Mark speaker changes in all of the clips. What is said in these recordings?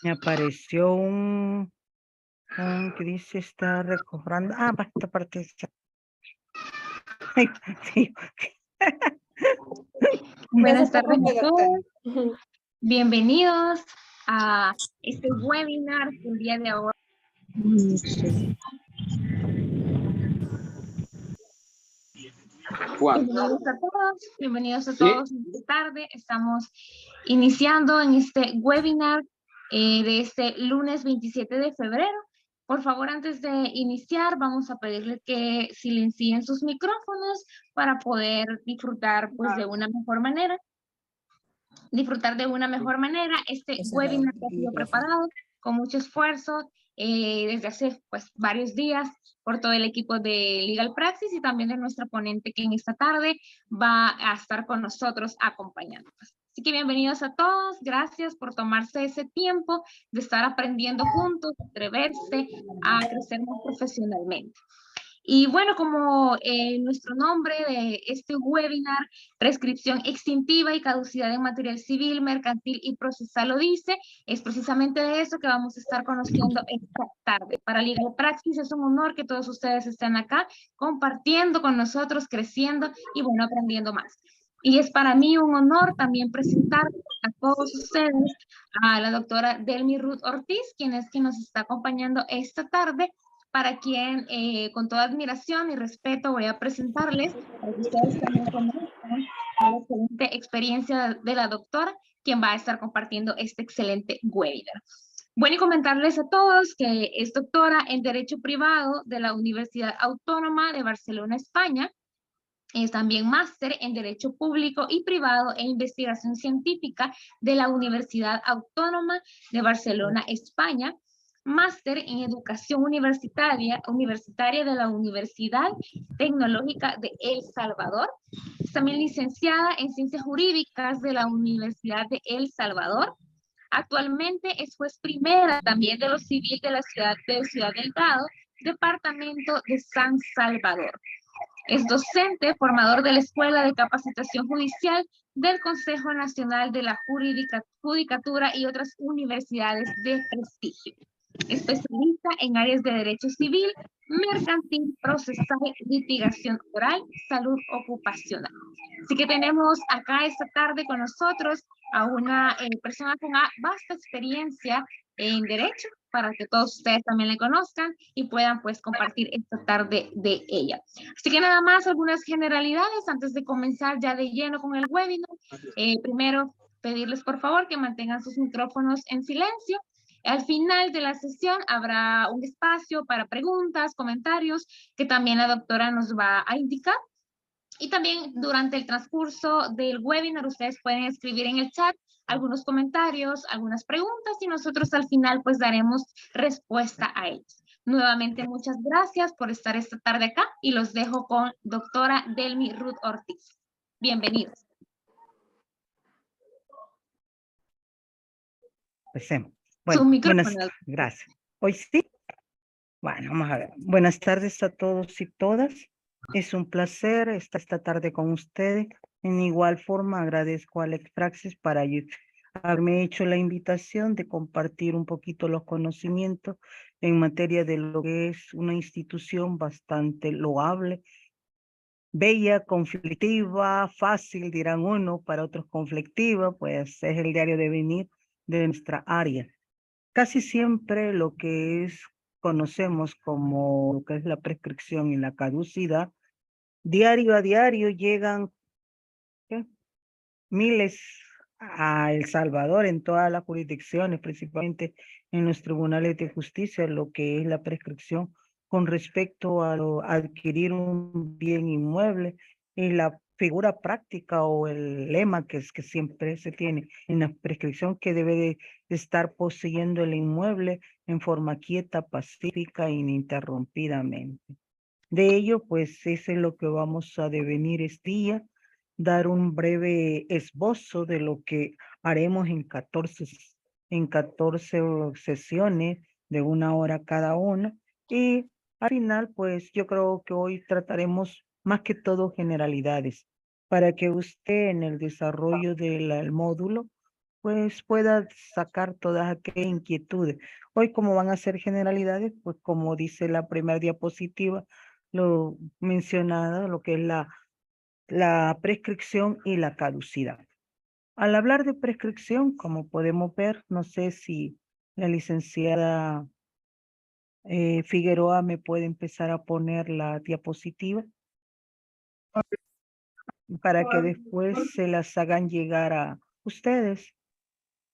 Speaker 1: Me apareció un que dice está recobrando. Ah, va, esta parte. Sí.
Speaker 2: Buenas tardes a todos. Bienvenidos a este webinar el día de hoy. Bienvenidos a todos esta tarde. Estamos iniciando en este webinar de este lunes 27 de febrero. Por favor, antes de iniciar, vamos a pedirles que silencien sus micrófonos para poder disfrutar pues, de una mejor manera. Este webinar que ha sido preparado con mucho esfuerzo desde hace pues, varios días por todo el equipo de Legal Praxis y también de nuestra ponente que en esta tarde va a estar con nosotros acompañándonos. Así que bienvenidos a todos, gracias por tomarse ese tiempo de estar aprendiendo juntos, atreverse a crecer más profesionalmente. Y bueno, como nuestro nombre de este webinar, prescripción extintiva y caducidad en material civil, mercantil y procesal lo dice, es precisamente de eso que vamos a estar conociendo esta tarde. Para Legal Praxis es un honor que todos ustedes estén acá compartiendo con nosotros, creciendo y bueno, aprendiendo más. Y es para mí un honor también presentar a todos ustedes a la doctora Delmi Ruth Ortiz, quien nos está acompañando esta tarde, para quien con toda admiración y respeto voy a presentarles, para que ustedes también conozcan la excelente experiencia de la doctora, quien va a estar compartiendo este excelente webinar. Bueno, y comentarles a todos que es doctora en Derecho Privado de la Universidad Autónoma de Barcelona, España. Es también máster en Derecho Público y Privado e Investigación Científica de la Universidad Autónoma de Barcelona, España. Máster en Educación Universitaria de la Universidad Tecnológica de El Salvador. Es también licenciada en Ciencias Jurídicas de la Universidad de El Salvador. Actualmente es juez primera también de lo civil de la Ciudad Delgado, Departamento de San Salvador. Es docente, formador de la Escuela de Capacitación Judicial del Consejo Nacional de la Judicatura y otras universidades de prestigio. Especialista en áreas de derecho civil, mercantil, procesal, litigación oral, salud ocupacional. Así que tenemos acá esta tarde con nosotros a una persona con vasta experiencia en derecho, para que todos ustedes también la conozcan y puedan pues compartir esta tarde de ella. Así que nada más algunas generalidades antes de comenzar ya de lleno con el webinar. Primero, pedirles por favor que mantengan sus micrófonos en silencio. Al final de la sesión habrá un espacio para preguntas, comentarios, que también la doctora nos va a indicar. Y también durante el transcurso del webinar ustedes pueden escribir en el chat algunos comentarios, algunas preguntas y nosotros al final pues daremos respuesta a ellos. Nuevamente muchas gracias por estar esta tarde acá y los dejo con doctora Delmi Ruth Ortiz. Bienvenidos.
Speaker 1: Empecemos. Bueno, gracias. Hoy sí. Bueno, vamos a ver. Buenas tardes a todos y todas. Es un placer estar esta tarde con ustedes. En igual forma agradezco a Legal Praxis para haberme hecho la invitación de compartir un poquito los conocimientos en materia de lo que es una institución bastante loable, bella, conflictiva, fácil, dirán uno, para otros conflictiva, pues es el diario de venir de nuestra área. Casi siempre lo que conocemos como lo que es la prescripción y la caducidad, diario a diario llegan miles a El Salvador en todas las jurisdicciones, principalmente en los tribunales de justicia, lo que es la prescripción con respecto a adquirir un bien inmueble y la figura práctica o el lema que siempre se tiene en la prescripción que debe de estar poseyendo el inmueble en forma quieta, pacífica e ininterrumpidamente. De ello, pues, eso es lo que vamos a devenir este día, dar un breve esbozo de lo que haremos en 14 sesiones de 1 hora cada una. Y al final, pues, yo creo que hoy trataremos más que todo generalidades. para que usted en el desarrollo del módulo pues pueda sacar todas aquellas inquietudes. Hoy como van a ser generalidades, pues como dice la primera diapositiva, lo mencionada, lo que es la prescripción y la caducidad. Al hablar de prescripción, como podemos ver, no sé si la licenciada Figueroa me puede empezar a poner la diapositiva para que después se las hagan llegar a ustedes.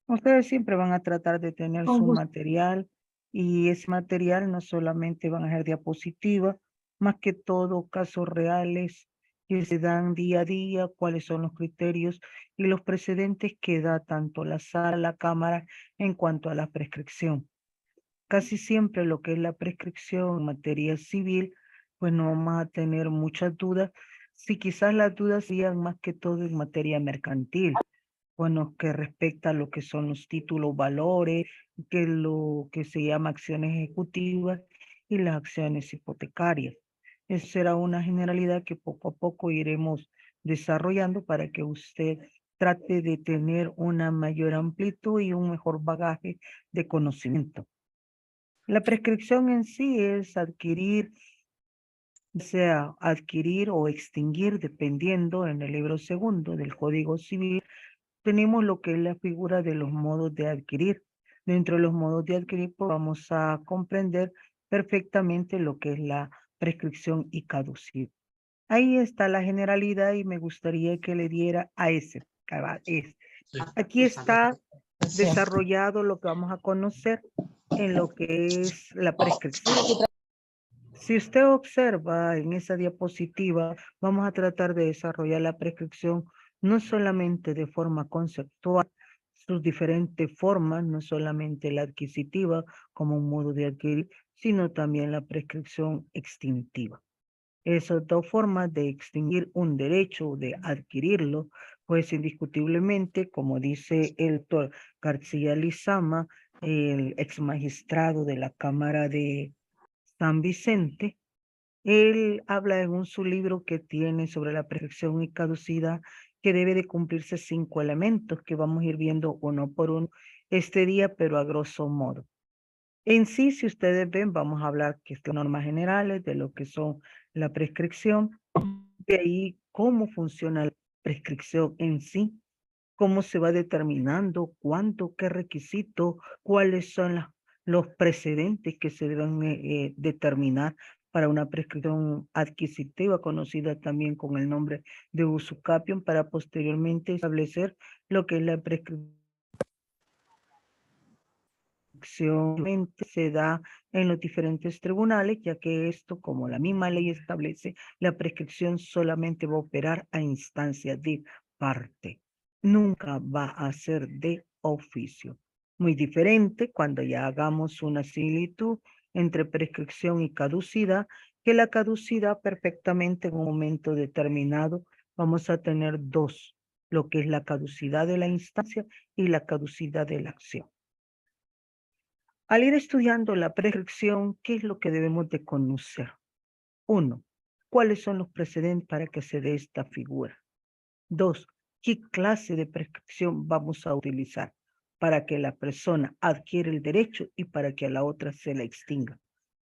Speaker 1: Ustedes siempre van a tratar de tener
Speaker 2: Con
Speaker 1: su
Speaker 2: gusto.
Speaker 1: material y ese material no solamente van a ser diapositivas, más que todo casos reales que se dan día a día, cuáles son los criterios y los precedentes que da tanto la sala, la cámara en cuanto a la prescripción. Casi siempre lo que es la prescripción en materia civil, pues no vamos a tener muchas dudas, si quizás las dudas sean más que todo en materia mercantil, bueno, que respecta a lo que son los títulos valores, que lo que se llama acciones ejecutivas y las acciones hipotecarias. Esa será una generalidad que poco a poco iremos desarrollando para que usted trate de tener una mayor amplitud y un mejor bagaje de conocimiento. La prescripción en sí es adquirir, sea adquirir o extinguir, dependiendo en el libro segundo del Código Civil, tenemos lo que es la figura de los modos de adquirir. Dentro de los modos de adquirir, pues vamos a comprender perfectamente lo que es la prescripción y caducidad. Ahí está la generalidad y me gustaría que le diera a ese. Aquí está desarrollado lo que vamos a conocer en lo que es la prescripción. Si usted observa en esa diapositiva, vamos a tratar de desarrollar la prescripción no solamente de forma conceptual, sus diferentes formas, no solamente la adquisitiva como un modo de adquirir, sino también la prescripción extintiva. Esas dos formas de extinguir un derecho o de adquirirlo, pues indiscutiblemente, como dice el doctor García Lizama, el ex magistrado de la Cámara de San Vicente, él habla en su libro que tiene sobre la prescripción y caducidad que debe de cumplirse 5 elementos que vamos a ir viendo uno por uno este día, pero a grosso modo. En sí, si ustedes ven, vamos a hablar que son normas generales de lo que son la prescripción, de ahí cómo funciona la prescripción en sí, cómo se va determinando, cuánto, qué requisitos, cuáles son los precedentes que se deben determinar para una prescripción adquisitiva, conocida también con el nombre de usucapión, para posteriormente establecer lo que es la prescripción se da en los diferentes tribunales, ya que esto, como la misma ley establece, la prescripción solamente va a operar a instancia de parte. Nunca va a ser de oficio. Muy diferente cuando ya hagamos una similitud entre prescripción y caducidad, que la caducidad perfectamente en un momento determinado vamos a tener dos, lo que es la caducidad de la instancia y la caducidad de la acción. Al ir estudiando la prescripción, ¿qué es lo que debemos de conocer? 1. ¿Cuáles son los precedentes para que se dé esta figura? 2. ¿Qué clase de prescripción vamos a utilizar para que la persona adquiera el derecho y para que a la otra se la extinga?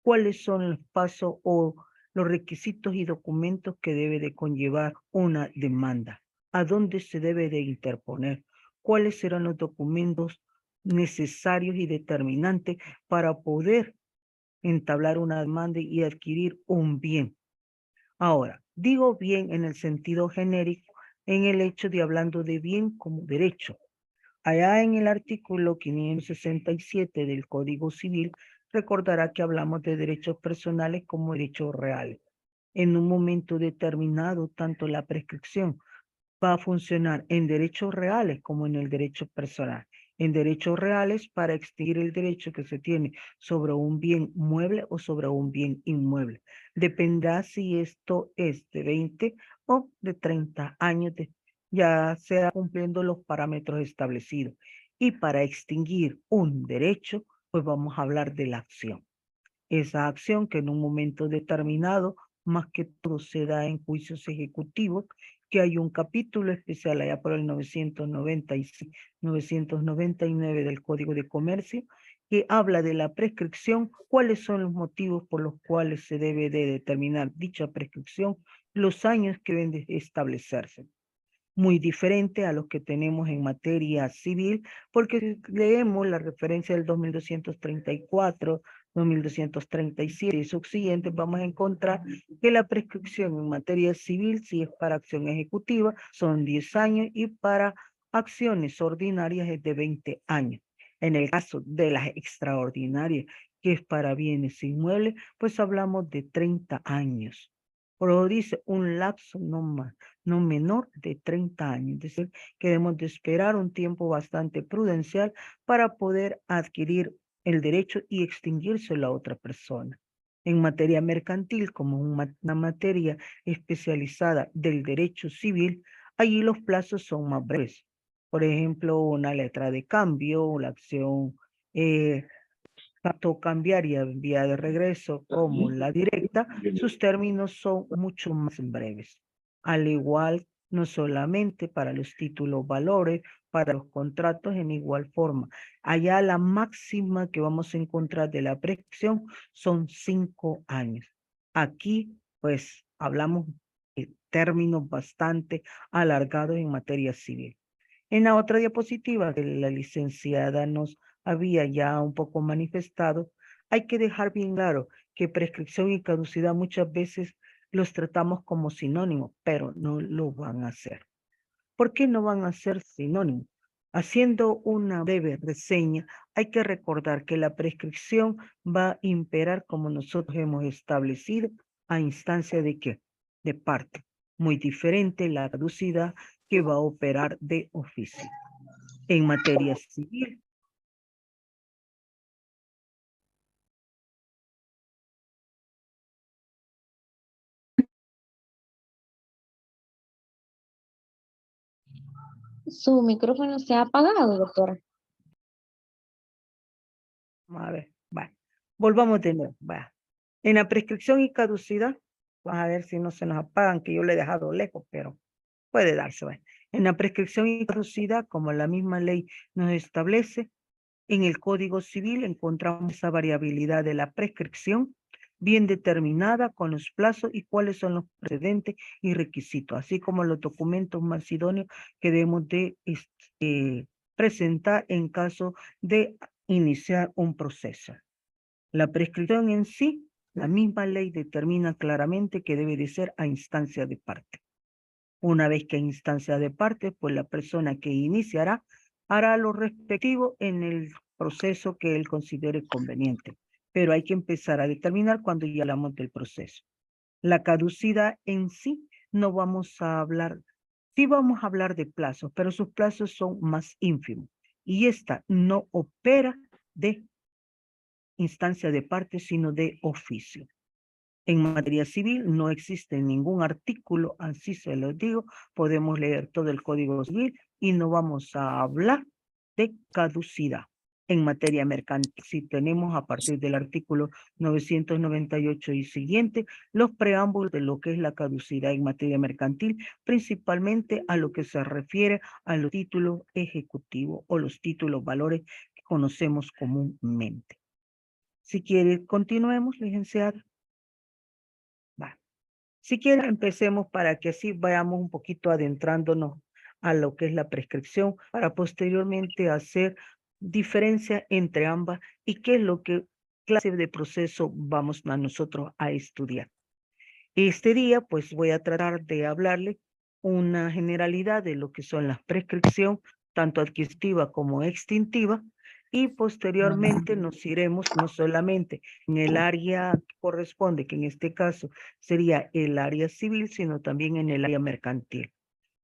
Speaker 1: ¿Cuáles son los pasos o los requisitos y documentos que debe de conllevar una demanda? ¿A dónde se debe de interponer? ¿Cuáles serán los documentos necesarios y determinantes para poder entablar una demanda y adquirir un bien? Ahora, digo bien en el sentido genérico, en el hecho de hablando de bien como derecho. Allá en el artículo 567 del Código Civil, recordará que hablamos de derechos personales como derechos reales. En un momento determinado, tanto la prescripción va a funcionar en derechos reales como en el derecho personal. En derechos reales para extinguir el derecho que se tiene sobre un bien mueble o sobre un bien inmueble. Dependerá si esto es de 20 o de 30 años, ya sea cumpliendo los parámetros establecidos. Y para extinguir un derecho, pues vamos a hablar de la acción. Esa acción que en un momento determinado más que todo se da en juicios ejecutivos, que hay un capítulo especial allá por el 999 del Código de Comercio, que habla de la prescripción, cuáles son los motivos por los cuales se debe de determinar dicha prescripción, los años que deben de establecerse. Muy diferente a los que tenemos en materia civil, porque si leemos la referencia del 2234, 2237 y subsiguientes, vamos a encontrar que la prescripción en materia civil, si es para acción ejecutiva, son 10 años y para acciones ordinarias es de 20 años. En el caso de las extraordinarias, que es para bienes inmuebles, pues hablamos de 30 años. Pero dice un lapso no más, no menor de 30 años. Es decir, que debemos de esperar un tiempo bastante prudencial para poder adquirir el derecho y extinguírselo a otra persona. En materia mercantil, como una materia especializada del derecho civil, allí los plazos son más breves. Por ejemplo, una letra de cambio, la acción tanto cambiaria en vía de regreso como la directa, sus términos son mucho más breves. Al igual, no solamente para los títulos valores, para los contratos en igual forma. Allá la máxima que vamos a encontrar de la prescripción son 5 años. Aquí, pues, hablamos de términos bastante alargados en materia civil. En la otra diapositiva que la licenciada nos había ya un poco manifestado, hay que dejar bien claro que prescripción y caducidad muchas veces los tratamos como sinónimos, pero no lo van a hacer. ¿Por qué no van a ser sinónimos? Haciendo una breve reseña, hay que recordar que la prescripción va a imperar como nosotros hemos establecido a instancia de qué? De parte. Muy diferente la caducidad que va a operar de oficio. En materia civil,
Speaker 2: Su micrófono se ha apagado, doctora.
Speaker 1: a ver, va. Volvamos de nuevo, va. En la prescripción y caducidad, vamos a ver si no se nos apagan, que yo le he dejado lejos, pero puede darse. Va. En la prescripción y caducidad, como la misma ley nos establece, en el Código Civil encontramos esa variabilidad de la prescripción bien determinada con los plazos y cuáles son los precedentes y requisitos, así como los documentos más idóneos que debemos de presentar en caso de iniciar un proceso. La prescripción en sí, la misma ley determina claramente que debe de ser a instancia de parte. Una vez que a instancia de parte, pues la persona que iniciará hará lo respectivo en el proceso que él considere conveniente. Pero hay que empezar a determinar cuando ya hablamos del proceso. La caducidad en sí no vamos a hablar, sí vamos a hablar de plazos, pero sus plazos son más ínfimos. Y esta no opera de instancia de parte, sino de oficio. En materia civil no existe ningún artículo, así se lo digo, podemos leer todo el Código Civil y no vamos a hablar de caducidad. En materia mercantil, si tenemos a partir del artículo 998 y siguiente, los preámbulos de lo que es la caducidad en materia mercantil, principalmente a lo que se refiere a los títulos ejecutivos o los títulos valores que conocemos comúnmente. Si quiere, continuemos, licenciada. Va. Si quiere, empecemos para que así vayamos un poquito adentrándonos a lo que es la prescripción para posteriormente hacer diferencia entre ambas y qué es lo que clase de proceso vamos a nosotros a estudiar. Este día, pues voy a tratar de hablarle una generalidad de lo que son las prescripción, tanto adquisitiva como extintiva, y posteriormente nos iremos no solamente en el área que corresponde, que en este caso sería el área civil, sino también en el área mercantil.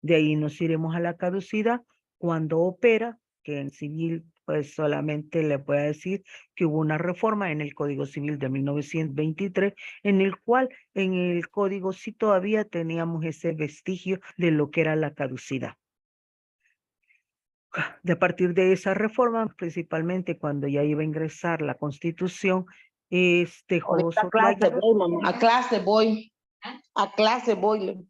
Speaker 1: De ahí nos iremos a la caducidad cuando opera, que en civil pues solamente le voy a decir que hubo una reforma en el Código Civil de 1923, en el cual en el Código sí todavía teníamos ese vestigio de lo que era la caducidad. A partir de esa reforma, principalmente cuando ya iba a ingresar la Constitución, dejó
Speaker 3: a clase voy. A clase voy.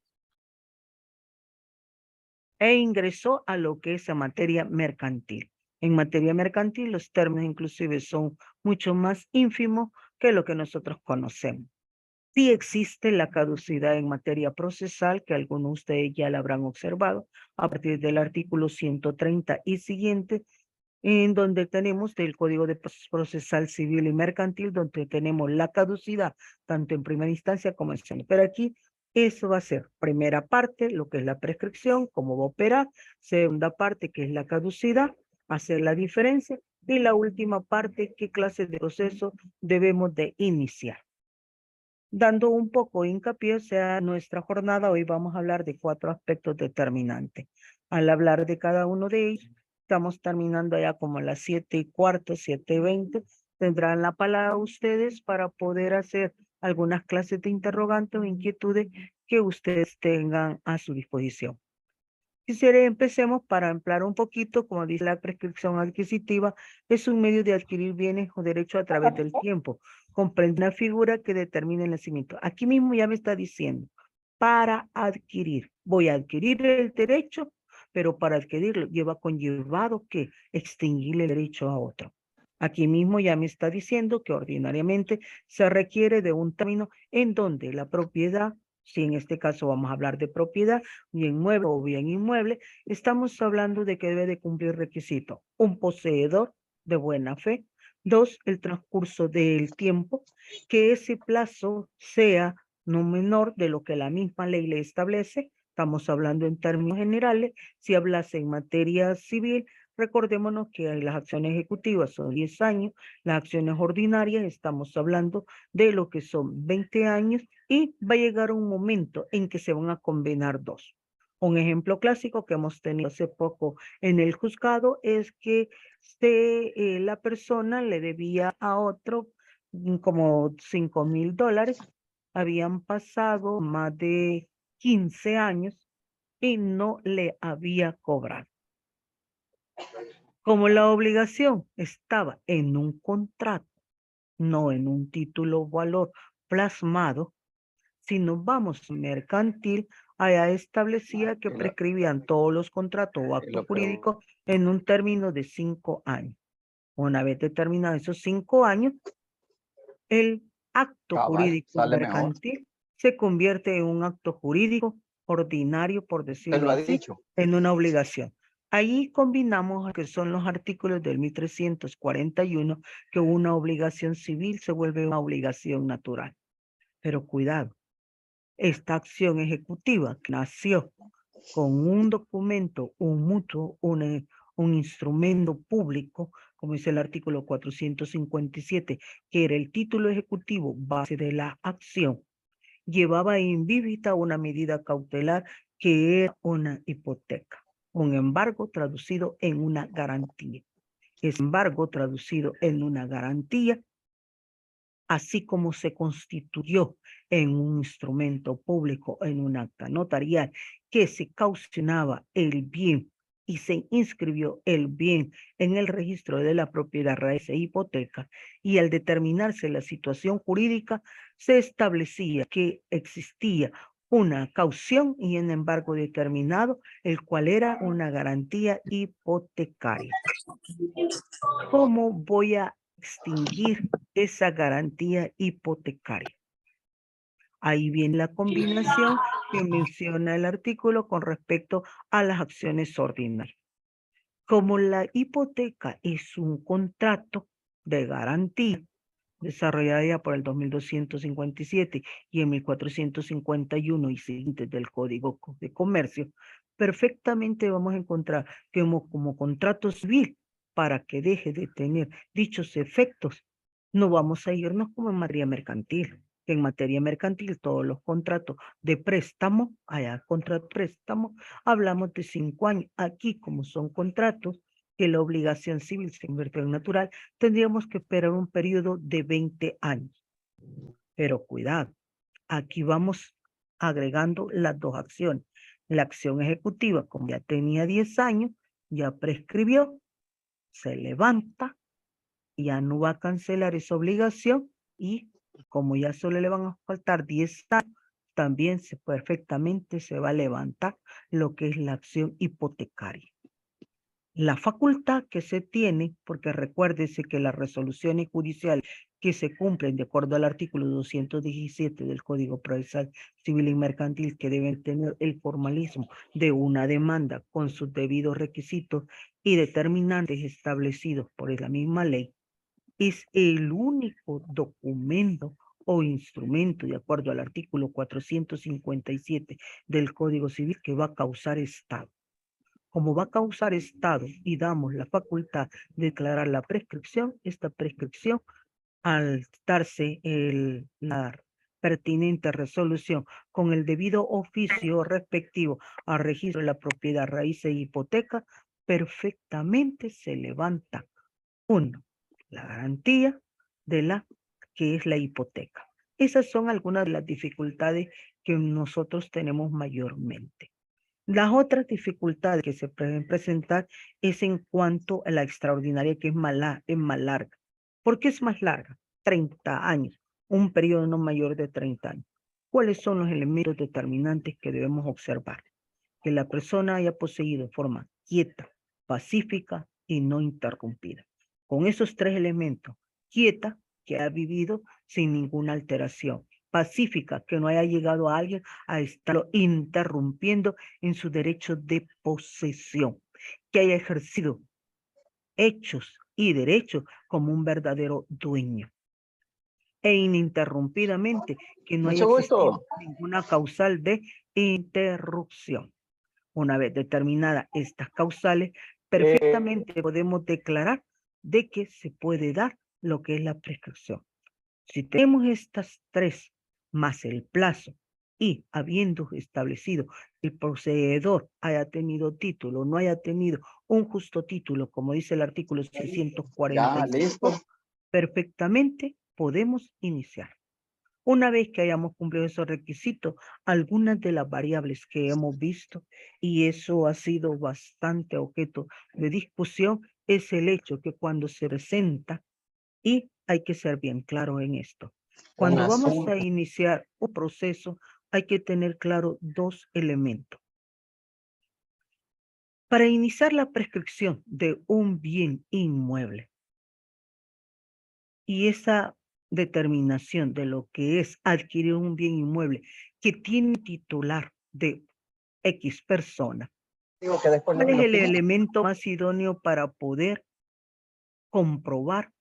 Speaker 1: E ingresó a lo que es la materia mercantil. En materia mercantil los términos inclusive son mucho más ínfimos que lo que nosotros conocemos. Sí existe la caducidad en materia procesal, que algunos de ustedes ya la habrán observado, a partir del artículo 130 y siguiente, en donde tenemos del Código de Procesal Civil y Mercantil, donde tenemos la caducidad, tanto en primera instancia como en segunda. Pero aquí eso va a ser primera parte, lo que es la prescripción, cómo va a operar, segunda parte, que es la caducidad, hacer la diferencia, y la última parte, qué clase de proceso debemos de iniciar. Dando un poco hincapié a nuestra jornada, hoy vamos a hablar de 4 aspectos determinantes. Al hablar de cada uno de ellos, estamos terminando ya como a las 7:15, 7:20. Tendrán la palabra ustedes para poder hacer algunas clases de interrogantes o inquietudes que ustedes tengan a su disposición. Quisiera empecemos para ampliar un poquito, como dice la prescripción adquisitiva, es un medio de adquirir bienes o derechos a través del tiempo. Comprende una figura que determina el nacimiento. Aquí mismo ya me está diciendo, para adquirir, voy a adquirir el derecho, pero para adquirirlo lleva conllevado que extinguir el derecho a otro. Aquí mismo ya me está diciendo que ordinariamente se requiere de un término en donde la propiedad, si en este caso vamos a hablar de propiedad, bien mueble o bien inmueble, estamos hablando de que debe de cumplir requisitos. Un poseedor de buena fe. 2, el transcurso del tiempo, que ese plazo sea no menor de lo que la misma ley le establece. Estamos hablando en términos generales. Si hablase en materia civil, recordémonos que las acciones ejecutivas son 10 años, las acciones ordinarias estamos hablando de lo que son 20 años y va a llegar un momento en que se van a combinar dos. Un ejemplo clásico que hemos tenido hace poco en el juzgado es que la persona le debía a otro como $5,000, habían pasado más de 15 años y no le había cobrado. Como la obligación estaba en un contrato, no en un título o valor plasmado, si nos vamos mercantil, allá establecía que prescribían todos los contratos o actos jurídicos en un término de 5 años. Una vez determinados esos 5 años, el acto jurídico mercantil se convierte en un acto jurídico ordinario, por decirlo así, en una obligación. Ahí combinamos que son los artículos del 1341, que una obligación civil se vuelve una obligación natural. Pero cuidado, esta acción ejecutiva nació con un documento, un mutuo, un instrumento público, como dice el artículo 457, que era el título ejecutivo base de la acción, llevaba in vivita una medida cautelar que era una hipoteca, un embargo traducido en una garantía. Ese embargo traducido en una garantía, así como se constituyó en un instrumento público, en un acta notarial, que se caucionaba el bien y se inscribió el bien en el registro de la propiedad raíz e hipoteca, y al determinarse la situación jurídica, se establecía que existía una caución y un embargo determinado, el cual era una garantía hipotecaria. ¿Cómo voy a extinguir esa garantía hipotecaria? Ahí viene la combinación que menciona el artículo con respecto a las acciones ordinarias. Como la hipoteca es un contrato de garantía desarrollada ya por el 2257 y en 1451 y siguientes del Código de Comercio, perfectamente vamos a encontrar que como contrato civil, para que deje de tener dichos efectos, no vamos a irnos como en materia mercantil. En materia mercantil, todos los contratos de préstamo, contrato de préstamo, hablamos de 5 años. Aquí, como son contratos que la obligación civil se convierte en natural, tendríamos que esperar un periodo de 20 años. Pero cuidado, aquí vamos agregando las dos acciones. La acción ejecutiva, como ya tenía 10 años, ya prescribió, se levanta, ya no va a cancelar esa obligación y como ya solo le van a faltar 10 años, también perfectamente se va a levantar lo que es la acción hipotecaria. La facultad que se tiene, porque recuérdese que las resoluciones judiciales que se cumplen de acuerdo al artículo 217 del Código Procesal Civil y Mercantil, que deben tener el formalismo de una demanda con sus debidos requisitos y determinantes establecidos por la misma ley, es el único documento o instrumento, de acuerdo al artículo 457 del Código Civil, que va a causar estado. Como va a causar estado y damos la facultad de declarar la prescripción, esta prescripción, al darse la pertinente resolución con el debido oficio respectivo al registro de la propiedad, raíces e hipoteca, perfectamente se levanta, uno, la garantía de la que es la hipoteca. Esas son algunas de las dificultades que nosotros tenemos mayormente. Las otras dificultades que se pueden presentar es en cuanto a la extraordinaria, que es más larga. ¿Por qué es más larga? 30 años, un periodo no mayor de 30 años. ¿Cuáles son los elementos determinantes que debemos observar? Que la persona haya poseído de forma quieta, pacífica y no interrumpida. Con esos tres elementos: quieta, que ha vivido sin ninguna alteración; pacífica, que no haya llegado a alguien a estarlo interrumpiendo en su derecho de posesión; que haya ejercido hechos y derechos como un verdadero dueño; e ininterrumpidamente, que no haya existido ninguna causal de interrupción. Una vez determinadas estas causales, perfectamente podemos declarar de que se puede dar lo que es la prescripción. Si tenemos estas tres, más el plazo, y habiendo establecido que el poseedor haya tenido título, no haya tenido un justo título, como dice el artículo 645, perfectamente podemos iniciar. Una vez que hayamos cumplido esos requisitos, algunas de las variables que hemos visto, y eso ha sido bastante objeto de discusión, es el hecho que cuando se presenta, y hay que ser bien claro en esto, cuando vamos a iniciar un proceso, hay que tener claro dos elementos. Para iniciar la prescripción de un bien inmueble, y esa determinación de lo que es adquirir un bien inmueble que tiene titular de X persona, ¿cuál es el elemento más idóneo para poder comprobar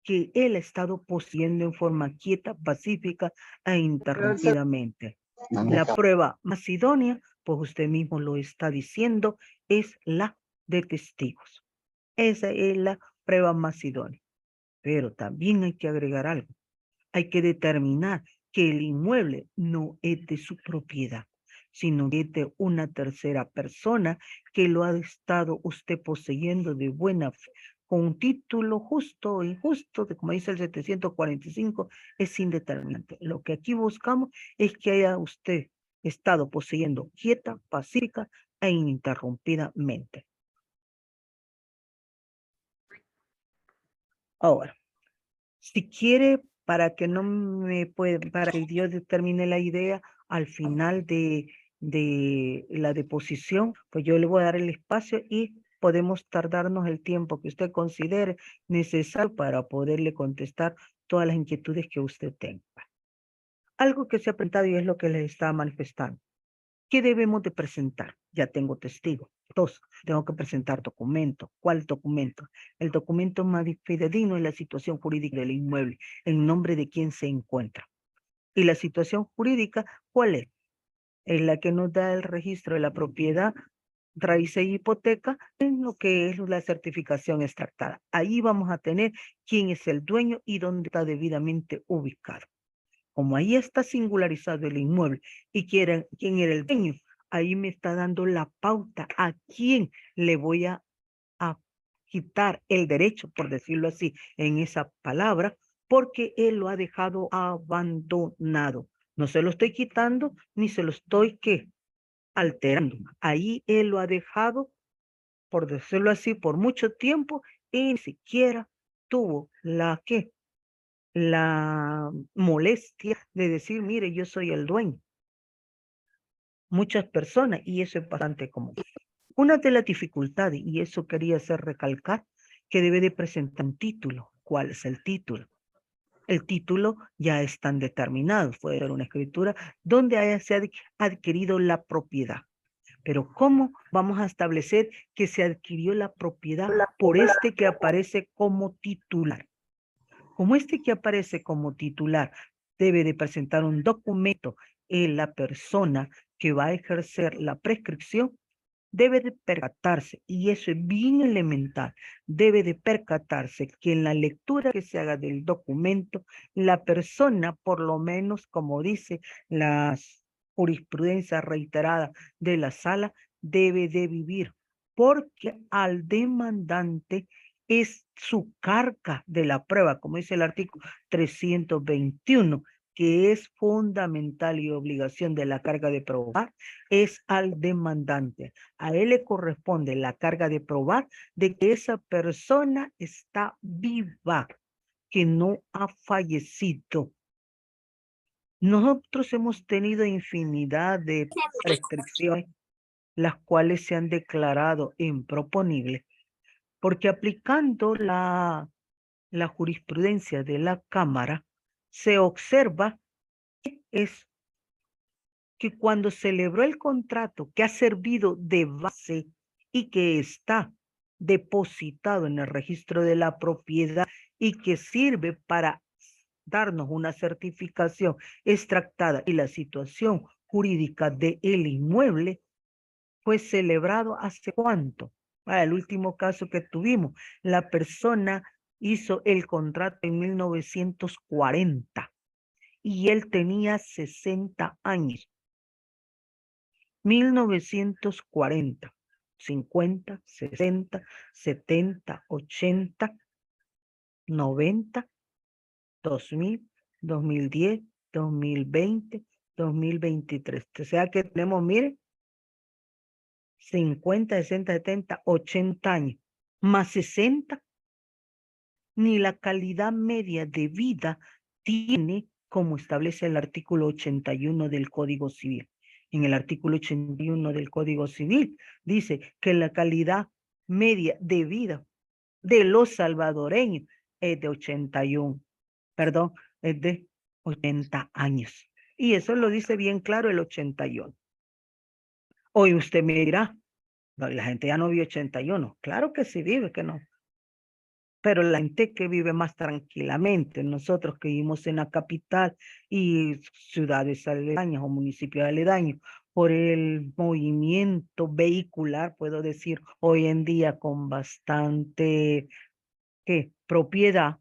Speaker 1: que él ha estado poseyendo en forma quieta, pacífica e interrumpidamente? La prueba más idónea, pues usted mismo lo está diciendo, es la de testigos. Esa es la prueba más idónea. Pero también hay que agregar algo. Hay que determinar que el inmueble no es de su propiedad, sino que es de una tercera persona que lo ha estado usted poseyendo de buena fe, con un título justo o injusto, como dice el 745, es indeterminante. Lo que aquí buscamos es que haya usted estado poseyendo quieta, pacífica e ininterrumpidamente. Ahora, si quiere, para que no me pueda, para que yo determine la idea al final de la deposición, pues yo le voy a dar el espacio y podemos tardarnos el tiempo que usted considere necesario para poderle contestar todas las inquietudes que usted tenga. Algo que se ha preguntado y es lo que les estaba manifestando. ¿Qué debemos de presentar? Ya tengo testigo. Dos, tengo que presentar documento. ¿Cuál documento? El documento más fidedigno es la situación jurídica del inmueble, en nombre de quien se encuentra. Y la situación jurídica, ¿cuál es? Es la que nos da el registro de la propiedad, raíces y hipoteca, en lo que es la certificación extractada. Ahí vamos a tener quién es el dueño y dónde está debidamente ubicado. Como ahí está singularizado el inmueble y quién era el dueño, ahí me está dando la pauta a quién le voy a quitar el derecho, por decirlo así, en esa palabra, porque él lo ha dejado abandonado. No se lo estoy quitando ni se lo estoy alterando. Ahí él lo ha dejado, por decirlo así, por mucho tiempo y ni siquiera tuvo la molestia de decir, mire, yo soy el dueño. muchas personas y eso es bastante común. Una de las dificultades, y eso quería hacer recalcar, que debe de presentar un título. ¿Cuál es el título? El título ya están determinados, puede ser una escritura donde se ha adquirido la propiedad. Pero ¿cómo vamos a establecer que se adquirió la propiedad por este que aparece como titular? Como este que aparece como titular debe de presentar un documento en la persona que va a ejercer la prescripción, debe de percatarse, y eso es bien elemental, debe de percatarse que en la lectura que se haga del documento, la persona, por lo menos, como dice la jurisprudencia reiterada de la sala, debe de vivir, porque al demandante es su carga de la prueba, como dice el artículo 321, que es fundamental y obligación de la carga de probar, es al demandante. A él le corresponde la carga de probar de que esa persona está viva, que no ha fallecido. Nosotros hemos tenido infinidad de prescripciones, las cuales se han declarado improponibles, porque aplicando la jurisprudencia de la Cámara, se observa que es que cuando celebró el contrato que ha servido de base y que está depositado en el registro de la propiedad y que sirve para darnos una certificación extractada y la situación jurídica del inmueble, fue celebrado hace cuánto. El último caso que tuvimos, la persona hizo el contrato en 1940 y él tenía 60 años. 1940, 50, 60, 70, 80, 90, 2000, 2010, 2020, 2023. O sea que tenemos, mire, 50, 60, 70, 80 años, más 60, ni la calidad media de vida tiene como establece el artículo 81 del Código Civil. En el artículo 81 del Código Civil dice que la calidad media de vida de los salvadoreños es de 81, perdón, es de 80 años. Y eso lo dice bien claro el 81. Hoy usted me dirá, no, la gente ya no vive 81. Claro que sí vive, que no. Pero la gente que vive más tranquilamente, nosotros que vivimos en la capital y ciudades aledañas o municipios aledaños, por el movimiento vehicular, puedo decir, hoy en día con bastante propiedad,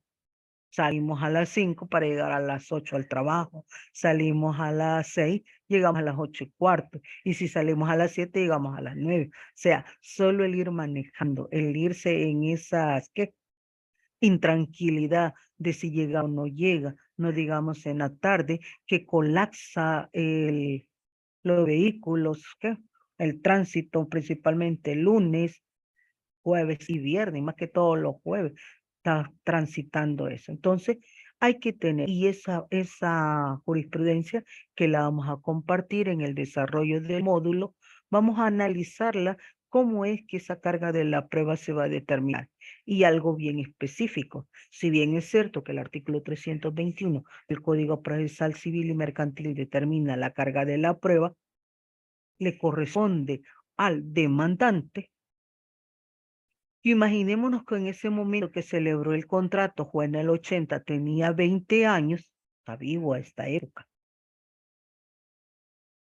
Speaker 1: salimos a las 5 para llegar a las 8 al trabajo, salimos a las 6, llegamos a las 8:15, y si salimos a las 7, llegamos a las 9. O sea, solo el ir manejando, el irse en esas, intranquilidad de si llega o no llega, no digamos en la tarde, que colapsa los vehículos, el tránsito principalmente lunes, jueves y viernes, más que todos los jueves, está transitando eso. Entonces, hay que tener, y esa jurisprudencia que la vamos a compartir en el desarrollo del módulo, vamos a analizarla cómo es que esa carga de la prueba se va a determinar. Y algo bien específico, si bien es cierto que el artículo 321 del Código Procesal Civil y Mercantil determina la carga de la prueba, le corresponde al demandante. Imaginémonos que en ese momento que celebró el contrato, fue en el 80, tenía 20 años, está vivo a esta época.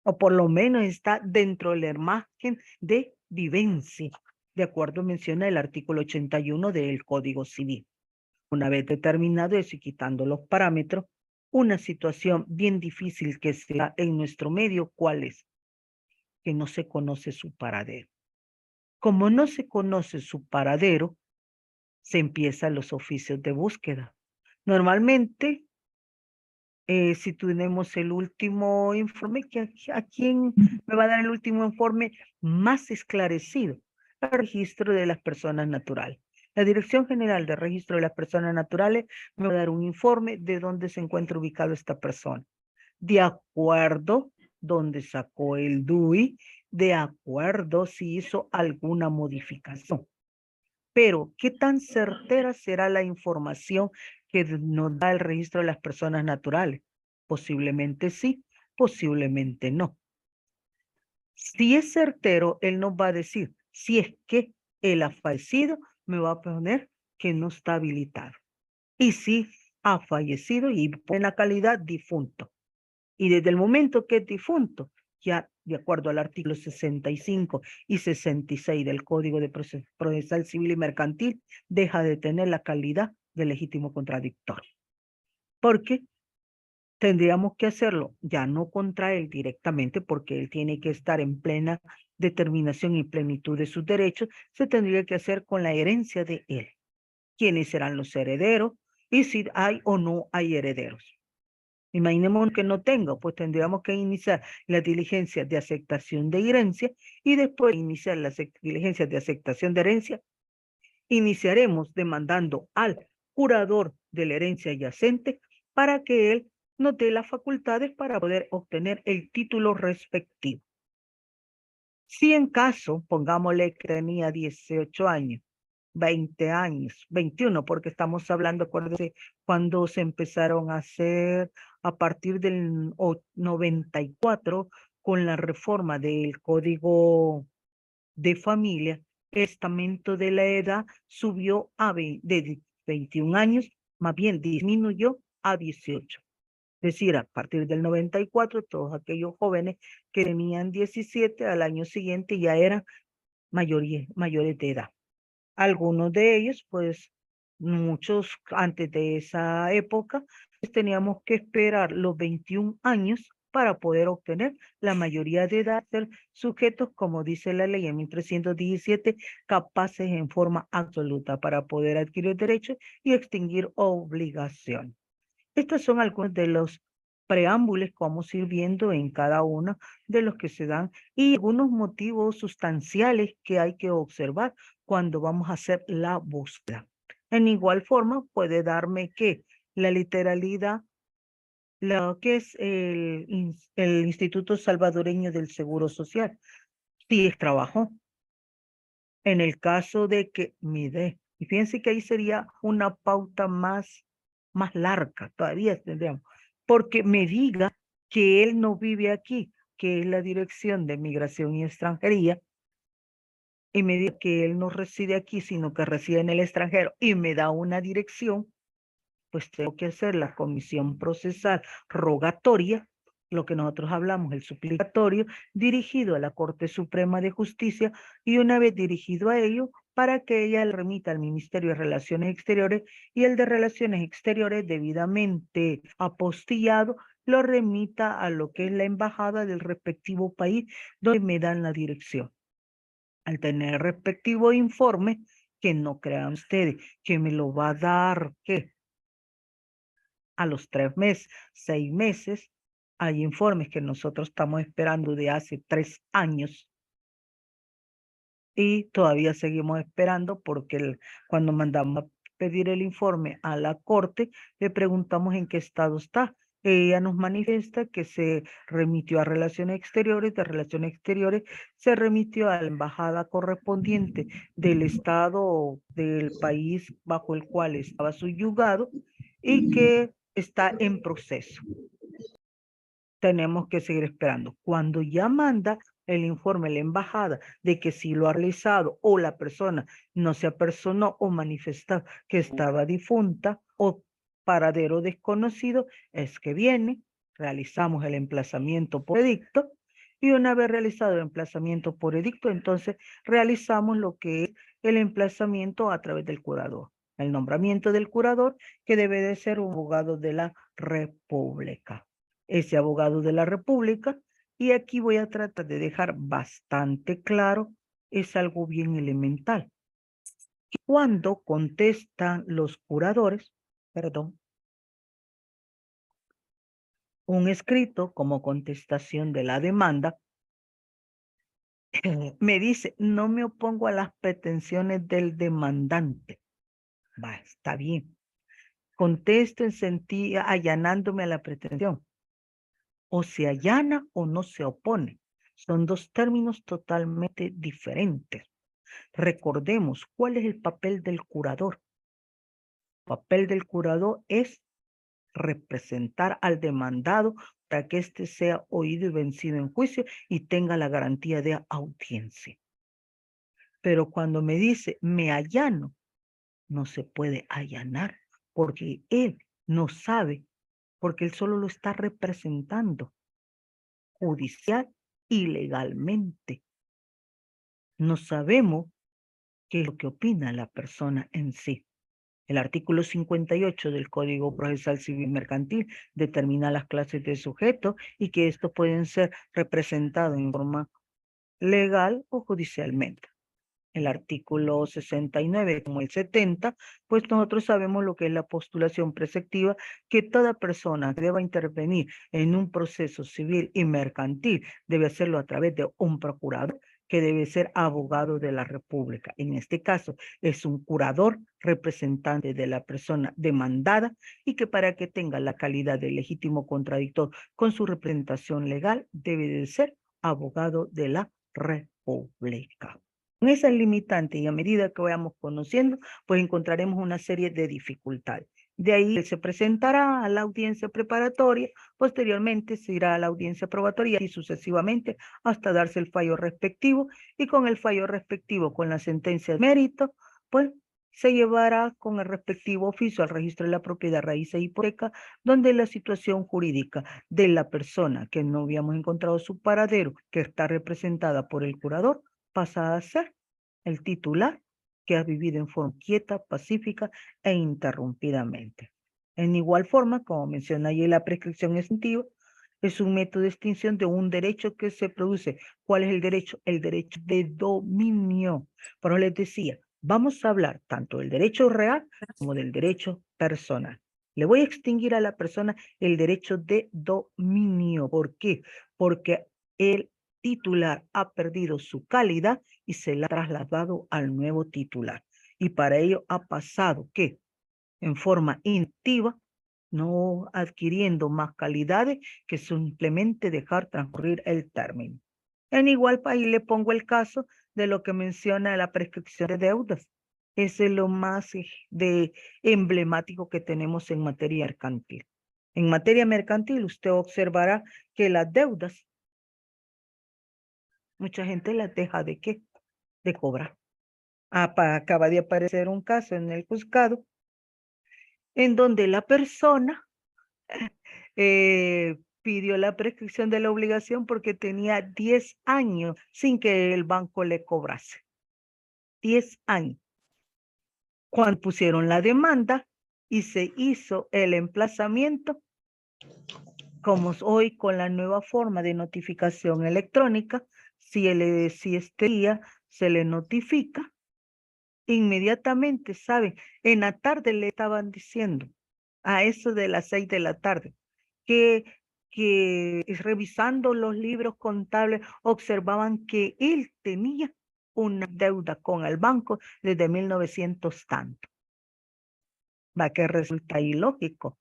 Speaker 1: O por lo menos está dentro del margen de vivencia, de acuerdo menciona el artículo 81 del Código Civil. Una vez determinado eso y quitando los parámetros, una situación bien difícil que se da en nuestro medio, ¿cuál es? Que no se conoce su paradero. Como no se conoce su paradero, se empiezan los oficios de búsqueda. Normalmente, si tenemos el último informe, ¿a quién me va a dar el último informe más esclarecido? El registro de las personas naturales. La Dirección General de Registro de las Personas Naturales me va a dar un informe de dónde se encuentra ubicado esta persona. De acuerdo donde sacó el DUI, de acuerdo si hizo alguna modificación. Pero, ¿qué tan certera será la información que nos da el registro de las personas naturales? Posiblemente sí, posiblemente no. Si es certero, él nos va a decir, si es que él ha fallecido, me va a poner que no está habilitado. Y si ha fallecido y en la calidad difunto. Y desde el momento que es difunto, ya de acuerdo al artículo 65 y 66 del Código de Procesal Civil y Mercantil, deja de tener la calidad de legítimo contradictorio. Porque tendríamos que hacerlo ya no contra él directamente, porque él tiene que estar en plena determinación y plenitud de sus derechos, se tendría que hacer con la herencia de él. ¿Quiénes serán los herederos? Y si hay o no hay herederos. Imaginemos que no tenga, pues tendríamos que iniciar las diligencias de aceptación de herencia y después de iniciar las diligencias de aceptación de herencia, iniciaremos demandando al curador de la herencia yacente para que él nos dé las facultades para poder obtener el título respectivo. Si en caso, pongámosle que tenía 18 años, 20 años, 21, porque estamos hablando, acuérdense, cuando se empezaron a hacer a partir del 94 con la reforma del Código de Familia, el estamento de la edad subió de 21 años, más bien disminuyó a 18. Es decir, a partir del 94, todos aquellos jóvenes que tenían 17 al año siguiente ya eran mayores de edad. Algunos de ellos, pues muchos antes de esa época, pues, teníamos que esperar los 21 años para poder obtener la mayoría de edad, ser sujetos, como dice la ley en 1317, capaces en forma absoluta para poder adquirir derechos y extinguir obligaciones. Estos son algunos de los preámbulos que vamos a ir viendo en cada uno de los que se dan y algunos motivos sustanciales que hay que observar cuando vamos a hacer la búsqueda. En igual forma, puede darme que la literalidad, lo que es el Instituto Salvadoreño del Seguro Social, si es trabajo. En el caso de que me dé, y fíjense que ahí sería una pauta más larga, todavía tendríamos, porque me diga que él no vive aquí, que es la Dirección de Migración y Extranjería, y me diga que él no reside aquí, sino que reside en el extranjero, y me da una dirección, pues tengo que hacer la comisión procesal rogatoria, lo que nosotros hablamos, el suplicatorio, dirigido a la Corte Suprema de Justicia, y una vez dirigido a ello, para que ella le remita al Ministerio de Relaciones Exteriores, y el de Relaciones Exteriores, debidamente apostillado, lo remita a lo que es la embajada del respectivo país, donde me dan la dirección. Al tener el respectivo informe, que no crean ustedes, que me lo va a dar, ¿qué? A los 3 meses, 6 meses, hay informes que nosotros estamos esperando de hace 3 años y todavía seguimos esperando porque cuando mandamos a pedir el informe a la corte, le preguntamos en qué estado está. Ella nos manifiesta que se remitió a Relaciones Exteriores, de Relaciones Exteriores se remitió a la embajada correspondiente del estado o del país bajo el cual estaba subyugado y que está en proceso. Tenemos que seguir esperando. Cuando ya manda el informe a la embajada de que si lo ha realizado o la persona no se apersonó o manifestó que estaba difunta o paradero desconocido, es que viene, realizamos el emplazamiento por edicto y una vez realizado el emplazamiento por edicto, entonces realizamos lo que es el emplazamiento a través del curador. El nombramiento del curador, que debe de ser un abogado de la República. Ese abogado de la República, y aquí voy a tratar de dejar bastante claro, es algo bien elemental. Cuando contestan los curadores, un escrito como contestación de la demanda, me dice, no me opongo a las pretensiones del demandante. Va, está bien. Contesto en sentido allanándome a la pretensión. O se allana o no se opone. Son dos términos totalmente diferentes. Recordemos cuál es el papel del curador. El papel del curador es representar al demandado para que éste sea oído y vencido en juicio y tenga la garantía de audiencia. Pero cuando me dice me allano, no se puede allanar porque él no sabe, porque él solo lo está representando judicial y legalmente. No sabemos qué es lo que opina la persona en sí. El artículo 58 del Código Procesal Civil Mercantil determina las clases de sujetos y que estos pueden ser representados en forma legal o judicialmente. El artículo 69 como el 70, pues nosotros sabemos lo que es la postulación preceptiva, que toda persona que deba intervenir en un proceso civil y mercantil debe hacerlo a través de un procurador que debe ser abogado de la República. En este caso es un curador representante de la persona demandada y que para que tenga la calidad de legítimo contradictor con su representación legal debe de ser abogado de la República. Con esas limitantes y a medida que vayamos conociendo, pues encontraremos una serie de dificultades. De ahí se presentará a la audiencia preparatoria, posteriormente se irá a la audiencia probatoria y sucesivamente hasta darse el fallo respectivo y con el fallo respectivo, con la sentencia de mérito, pues se llevará con el respectivo oficio al registro de la propiedad, raíz e hipoteca, donde la situación jurídica de la persona que no habíamos encontrado su paradero, que está representada por el curador, pasa a ser el titular que ha vivido en forma quieta, pacífica e interrumpidamente. En igual forma, como menciona allí la prescripción extintiva, es un método de extinción de un derecho que se produce. ¿Cuál es el derecho? El derecho de dominio. Pero les decía, vamos a hablar tanto del derecho real como del derecho personal. Le voy a extinguir a la persona el derecho de dominio. ¿Por qué? Porque el titular ha perdido su calidad y se la ha trasladado al nuevo titular. Y para ello ha pasado que en forma inactiva, no adquiriendo más calidades que simplemente dejar transcurrir el término. En igual país le pongo el caso de lo que menciona la prescripción de deudas. Ese es lo más emblemático que tenemos en materia mercantil. En materia mercantil usted observará que las deudas, mucha gente las deja ¿de qué? De cobrar. Acaba de aparecer un caso en el juzgado en donde la persona pidió la prescripción de la obligación porque tenía 10 años sin que el banco le cobrase. 10 años. Cuando pusieron la demanda y se hizo el emplazamiento, como hoy con la nueva forma de notificación electrónica, si este día se le notifica, inmediatamente, ¿saben? En la tarde le estaban diciendo, a eso de las 6 de la tarde, que revisando los libros contables observaban que él tenía una deuda con el banco desde 1900 tanto. Va que resulta ilógico,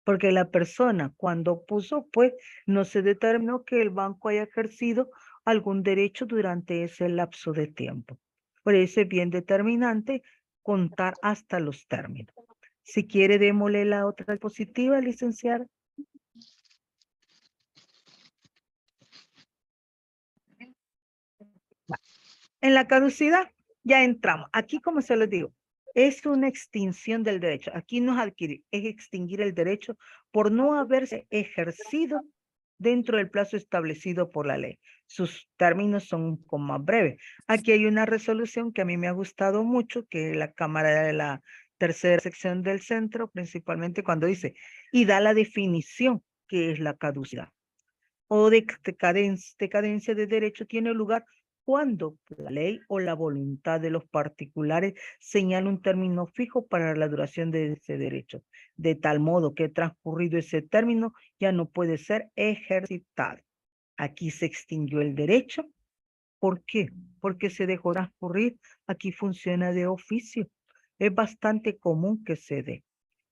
Speaker 1: porque la persona cuando puso, pues, no se determinó que el banco haya ejercido algún derecho durante ese lapso de tiempo. Por eso es bien determinante contar hasta los términos. Si quiere, démosle la otra diapositiva, licenciada. En la caducidad ya entramos. Aquí, como se les digo, es una extinción del derecho. Aquí no es adquirir, es extinguir el derecho por no haberse ejercido dentro del plazo establecido por la ley. Sus términos son un poco más breves. Aquí hay una resolución que a mí me ha gustado mucho, que la Cámara de la tercera sección del centro, principalmente cuando dice, y da la definición que es la caducidad o decadencia de derecho tiene lugar cuando la ley o la voluntad de los particulares señala un término fijo para la duración de ese derecho, de tal modo que transcurrido ese término ya no puede ser ejercitado. Aquí se extinguió el derecho. ¿Por qué? Porque se dejó transcurrir. Aquí funciona de oficio. Es bastante común que se dé.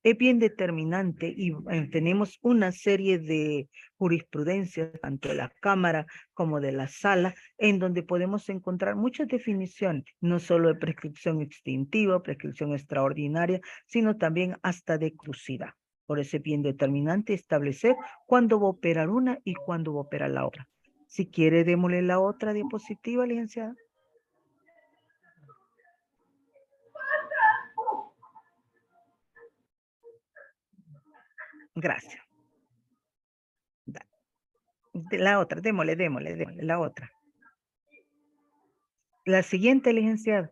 Speaker 1: Es bien determinante y tenemos una serie de jurisprudencias, tanto de la Cámara como de la Sala, en donde podemos encontrar muchas definiciones, no solo de prescripción extintiva, prescripción extraordinaria, sino también hasta de caducidad. Por eso es bien determinante establecer cuándo va a operar una y cuándo va a operar la otra. Si quiere, démosle la otra diapositiva, licenciada. Gracias. La otra, démosle, la otra. La siguiente, licenciada.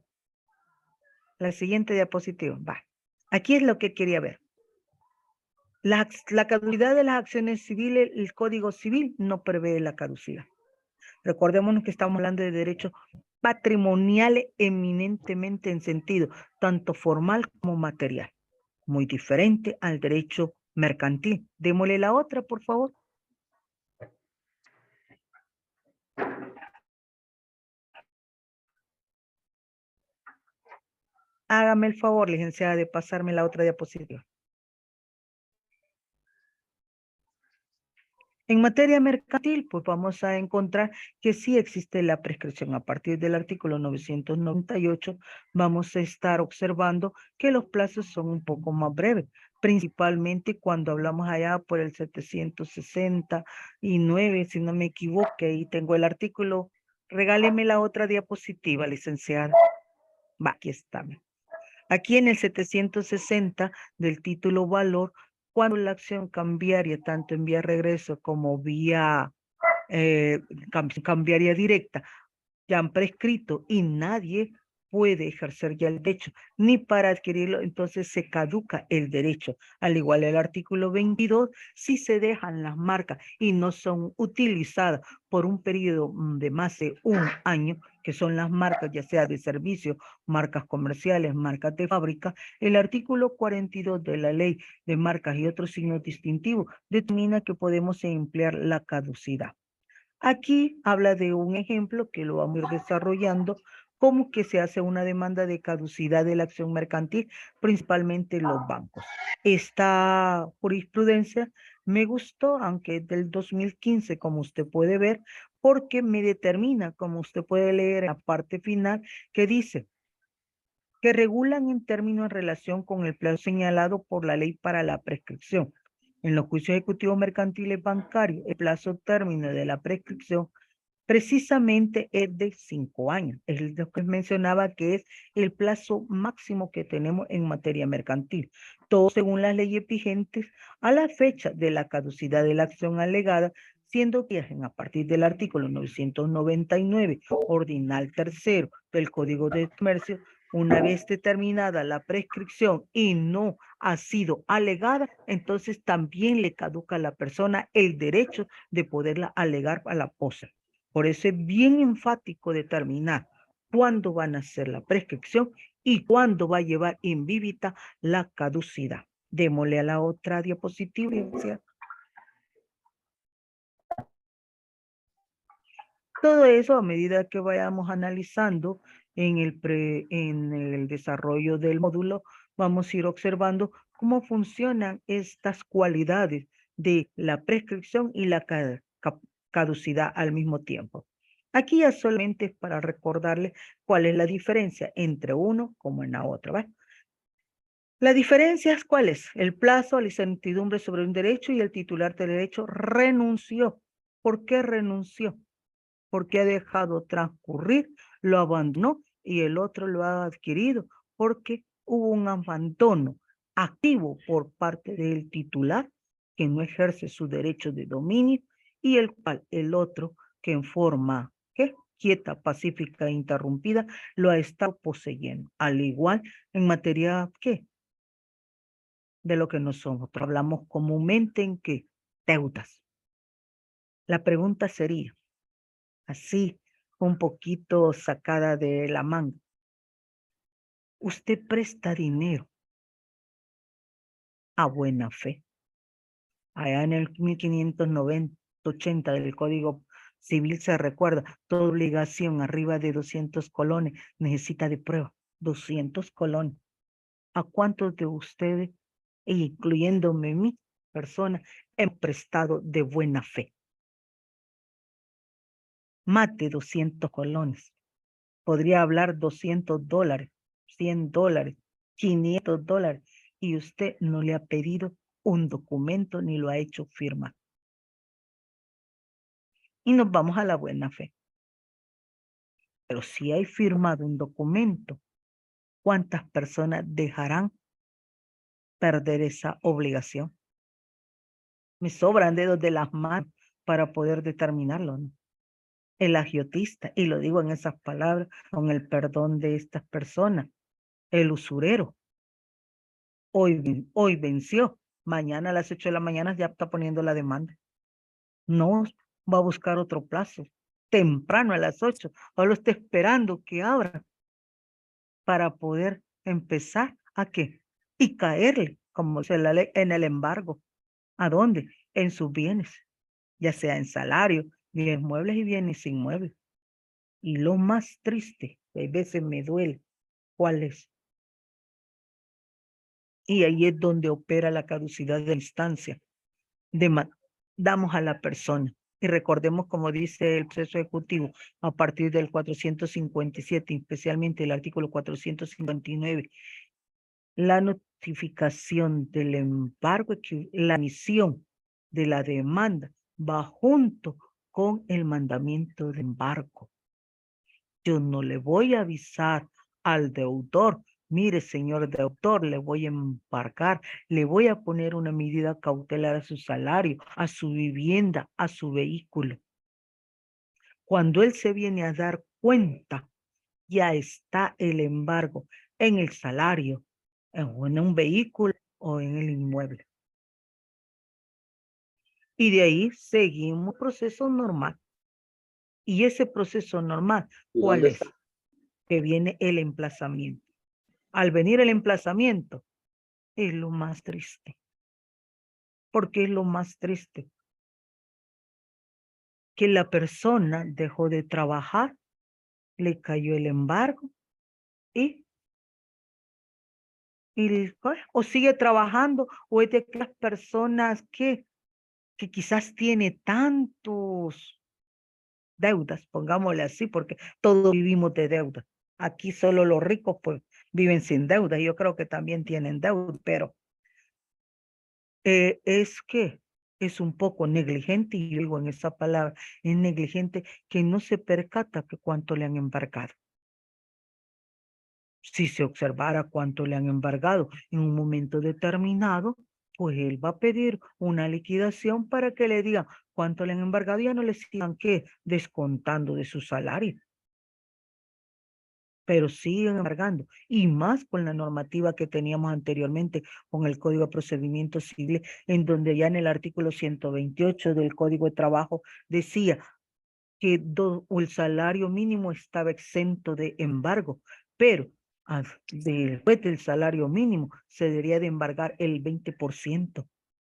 Speaker 1: La siguiente diapositiva. Va. Aquí es lo que quería ver. La caducidad de las acciones civiles, el Código Civil no prevé la caducidad. Recordémonos que estamos hablando de derechos patrimoniales eminentemente en sentido tanto formal como material. Muy diferente al derecho mercantil. Démosle la otra, por favor. Hágame el favor, licenciada, de pasarme la otra diapositiva. En materia mercantil, pues vamos a encontrar que sí existe la prescripción. A partir del artículo 998, vamos a estar observando que los plazos son un poco más breves, principalmente cuando hablamos allá por el 769, si no me equivoco, ahí tengo el artículo. Regáleme la otra diapositiva, licenciada. Va, aquí está. Aquí en el 760 del título valor, cuando la acción cambiaria, tanto en vía regreso como vía cambiaria directa, ya han prescrito y nadie puede ejercer ya el derecho, ni para adquirirlo, entonces se caduca el derecho. Al igual el artículo 22, si se dejan las marcas y no son utilizadas por un periodo de más de un año, que son las marcas ya sea de servicio, marcas comerciales, marcas de fábrica, el artículo 42 de la ley de marcas y otros signos distintivos determina que podemos emplear la caducidad. Aquí habla de un ejemplo que lo vamos a ir desarrollando, cómo que se hace una demanda de caducidad de la acción mercantil, principalmente los bancos. Esta jurisprudencia me gustó, aunque es del 2015, como usted puede ver, porque me determina, como usted puede leer en la parte final, que dice que regulan en términos en relación con el plazo señalado por la ley para la prescripción. En los juicios ejecutivos mercantiles bancarios, el plazo término de la prescripción precisamente es de 5 años. Es lo que mencionaba que es el plazo máximo que tenemos en materia mercantil. Todo según las leyes vigentes a la fecha de la caducidad de la acción alegada, siendo que a partir del artículo 999, ordinal tercero del Código de Comercio, una vez determinada la prescripción y no ha sido alegada, entonces también le caduca a la persona el derecho de poderla alegar a la posa. Por eso es bien enfático determinar cuándo van a hacer la prescripción y cuándo va a llevar in vivita la caducidad. Démosle a la otra diapositiva. Todo eso a medida que vayamos analizando en el desarrollo del módulo, vamos a ir observando cómo funcionan estas cualidades de la prescripción y la caducidad al mismo tiempo. Aquí ya solamente es para recordarles cuál es la diferencia entre uno como en la otra, ¿va? La diferencia es cuál es. El plazo, la incertidumbre sobre un derecho y el titular del derecho renunció. ¿Por qué renunció? Porque ha dejado transcurrir, lo abandonó y el otro lo ha adquirido porque hubo un abandono activo por parte del titular que no ejerce su derecho de dominio y el cual el otro que en forma quieta, pacífica e interrumpida lo ha estado poseyendo. Al igual en materia de lo que nosotros hablamos comúnmente en deudas. La pregunta sería, así, un poquito sacada de la manga. Usted presta dinero a buena fe. Allá en el 1580 del Código Civil se recuerda, toda obligación arriba de 200 colones necesita de prueba. 200 colones. ¿A cuántos de ustedes e incluyéndome mi persona, en prestado de buena fe. Mate 200 colones. Podría hablar $200, $100, $500, y usted no le ha pedido un documento ni lo ha hecho firmar. Y nos vamos a la buena fe. Pero si hay firmado un documento, ¿cuántas personas dejarán perder esa obligación? Me sobran dedos de las manos para poder determinarlo, ¿no? El agiotista, y lo digo en esas palabras, con el perdón de estas personas, el usurero, hoy venció, mañana a las 8 de la mañana ya está poniendo la demanda. No va a buscar otro plazo, temprano a las 8, solo está esperando que abra para poder empezar a qué, y caerle, como dice la ley, en el embargo. ¿A dónde? En sus bienes, ya sea en salario, bienes muebles y bienes inmuebles. Y lo más triste, que a veces me duele, ¿cuál es? Y ahí es donde opera la caducidad de la instancia. Damos a la persona. Y recordemos, como dice el proceso ejecutivo, a partir del 457, especialmente el artículo 459, la notificación del embargo, la emisión de la demanda va junto con el mandamiento de embargo. Yo no le voy a avisar al deudor, mire, señor deudor, le voy a embargar, le voy a poner una medida cautelar a su salario, a su vivienda, a su vehículo. Cuando él se viene a dar cuenta, ya está el embargo en el salario, en un vehículo o en el inmueble. Y de ahí seguimos proceso normal. Y ese proceso normal, ¿cuál es? Que viene el emplazamiento. Al venir el emplazamiento, es lo más triste. ¿Por qué es lo más triste? Que la persona dejó de trabajar, le cayó el embargo y o sigue trabajando, o es de aquellas personas que quizás tiene tantos deudas, pongámosle así, porque todos vivimos de deuda. Aquí solo los ricos pues viven sin deuda. Yo creo que también tienen deuda, pero es que es un poco negligente, y digo en esa palabra, es negligente, que no se percata que cuánto le han embargado. Si se observara cuánto le han embargado en un momento determinado, pues él va a pedir una liquidación para que le digan cuánto le han embargado y ya no le sigan que descontando de su salario. Pero siguen embargando, y más con la normativa que teníamos anteriormente con el Código de Procedimientos Civiles, en donde ya en el artículo 128 del Código de Trabajo decía que el salario mínimo estaba exento de embargo, pero después del salario mínimo se debería de embargar el 20%.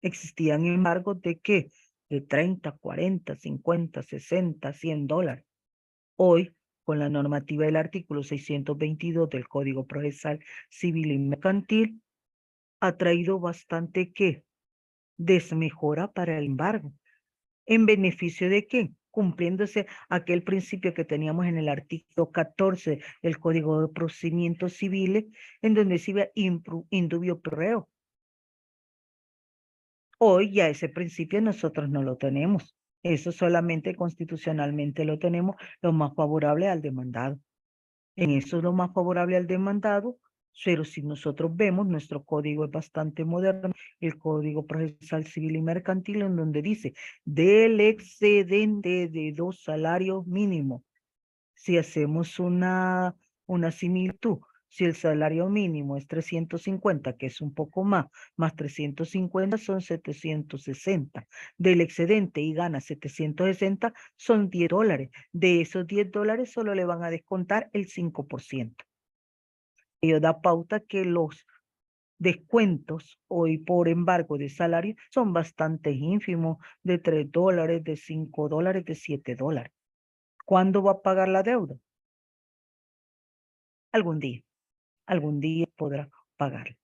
Speaker 1: Existían embargos de ¿qué? De 30, 40, 50, 60, $100. Hoy, con la normativa del artículo 622 del Código Procesal Civil y Mercantil, ha traído bastante ¿qué? Desmejora para el embargo. ¿En beneficio de qué? Cumpliéndose aquel principio que teníamos en el artículo 14 del Código de Procedimientos Civiles, en donde se iba indubio pro reo. Hoy ya ese principio nosotros no lo tenemos. Eso solamente constitucionalmente lo tenemos, lo más favorable al demandado. En eso es lo más favorable al demandado, pero si nosotros vemos, nuestro código es bastante moderno, el Código Procesal Civil y Mercantil, en donde dice, del excedente de 2 salarios mínimos. Si hacemos una similitud, si el salario mínimo es 350, que es un poco más 350 son 760. Del excedente y gana 760 son $10. De esos $10 solo le van a descontar el 5%. Ello da pauta que los descuentos hoy por embargo de salario son bastante ínfimos, de $3, de $5, de $7. ¿Cuándo va a pagar la deuda? Algún día podrá pagar.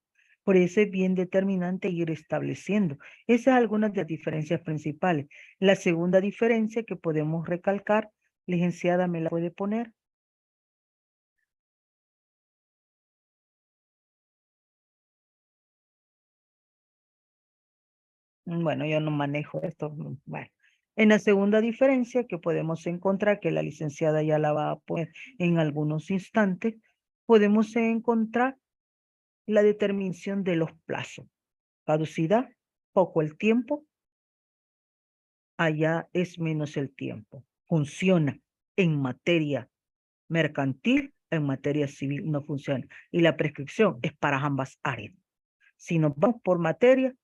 Speaker 1: Por eso es bien determinante ir estableciendo. Esas son algunas de las diferencias principales. La segunda diferencia que podemos recalcar, licenciada, ¿me la puede poner? Bueno, yo no manejo esto. Bueno, en la segunda diferencia que podemos encontrar, que la licenciada ya la va a poner en algunos instantes, podemos encontrar la determinación de los plazos. Caducidad, poco el tiempo, allá es menos el tiempo. Funciona en materia mercantil, en materia civil no funciona. Y la prescripción es para ambas áreas. Si nos vamos por materia,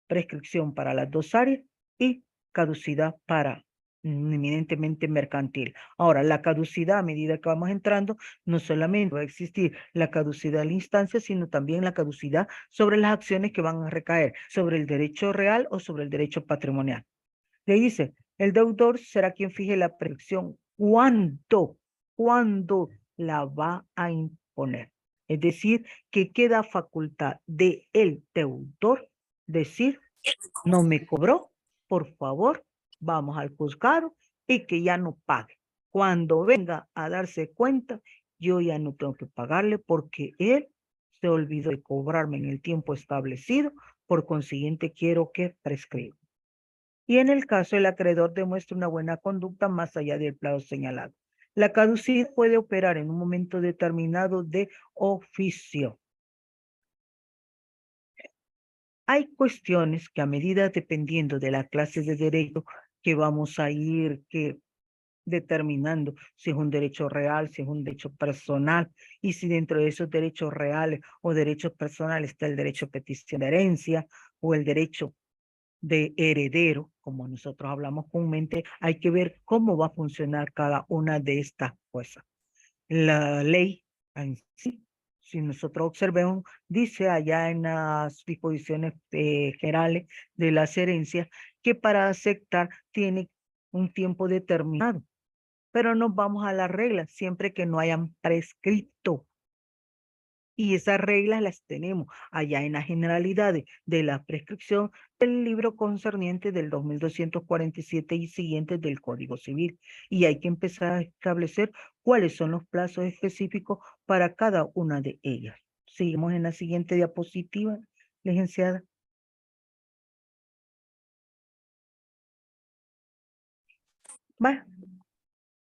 Speaker 1: prescripción para las dos áreas y caducidad para eminentemente mercantil. Ahora, la caducidad a medida que vamos entrando, no solamente va a existir la caducidad de la instancia, sino también la caducidad sobre las acciones que van a recaer sobre el derecho real o sobre el derecho patrimonial. Le dice, el deudor será quien fije la prescripción cuándo la va a imponer. Es decir, que queda facultad de el deudor decir, no me cobró, por favor, vamos al juzgado y que ya no pague. Cuando venga a darse cuenta, yo ya no tengo que pagarle porque él se olvidó de cobrarme en el tiempo establecido, por consiguiente quiero que prescriba. Y en el caso el acreedor demuestra una buena conducta más allá del plazo señalado. La caducidad puede operar en un momento determinado de oficio. Hay cuestiones que a medida, dependiendo de la clase de derecho que vamos a ir determinando, si es un derecho real, si es un derecho personal, y si dentro de esos derechos reales o derechos personales está el derecho a petición de herencia o el derecho de heredero, como nosotros hablamos comúnmente, hay que ver cómo va a funcionar cada una de estas cosas. La ley en sí, si nosotros observemos, dice allá en las disposiciones generales de las herencias que para aceptar tiene un tiempo determinado, pero nos vamos a las reglas siempre que no hayan prescrito. Y esas reglas las tenemos allá en las generalidades de la prescripción del libro concerniente del 2247 y siguientes del Código Civil. Y hay que empezar a establecer cuáles son los plazos específicos para cada una de ellas. Seguimos en la siguiente diapositiva, licenciada. Va.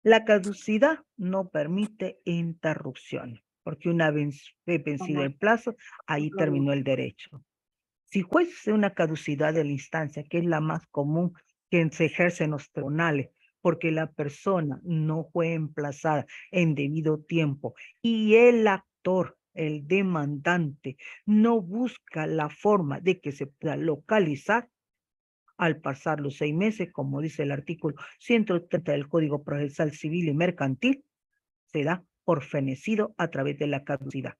Speaker 1: La caducidad no permite interrupciones, porque una vez vencido el plazo, ahí terminó el derecho. Si fuese una caducidad de la instancia, que es la más común que se ejerce en los tribunales, porque la persona no fue emplazada en debido tiempo y el actor, el demandante, no busca la forma de que se pueda localizar al pasar los 6 meses, como dice el artículo 130 del Código Procesal Civil y Mercantil, se da por fenecido a través de la caducidad.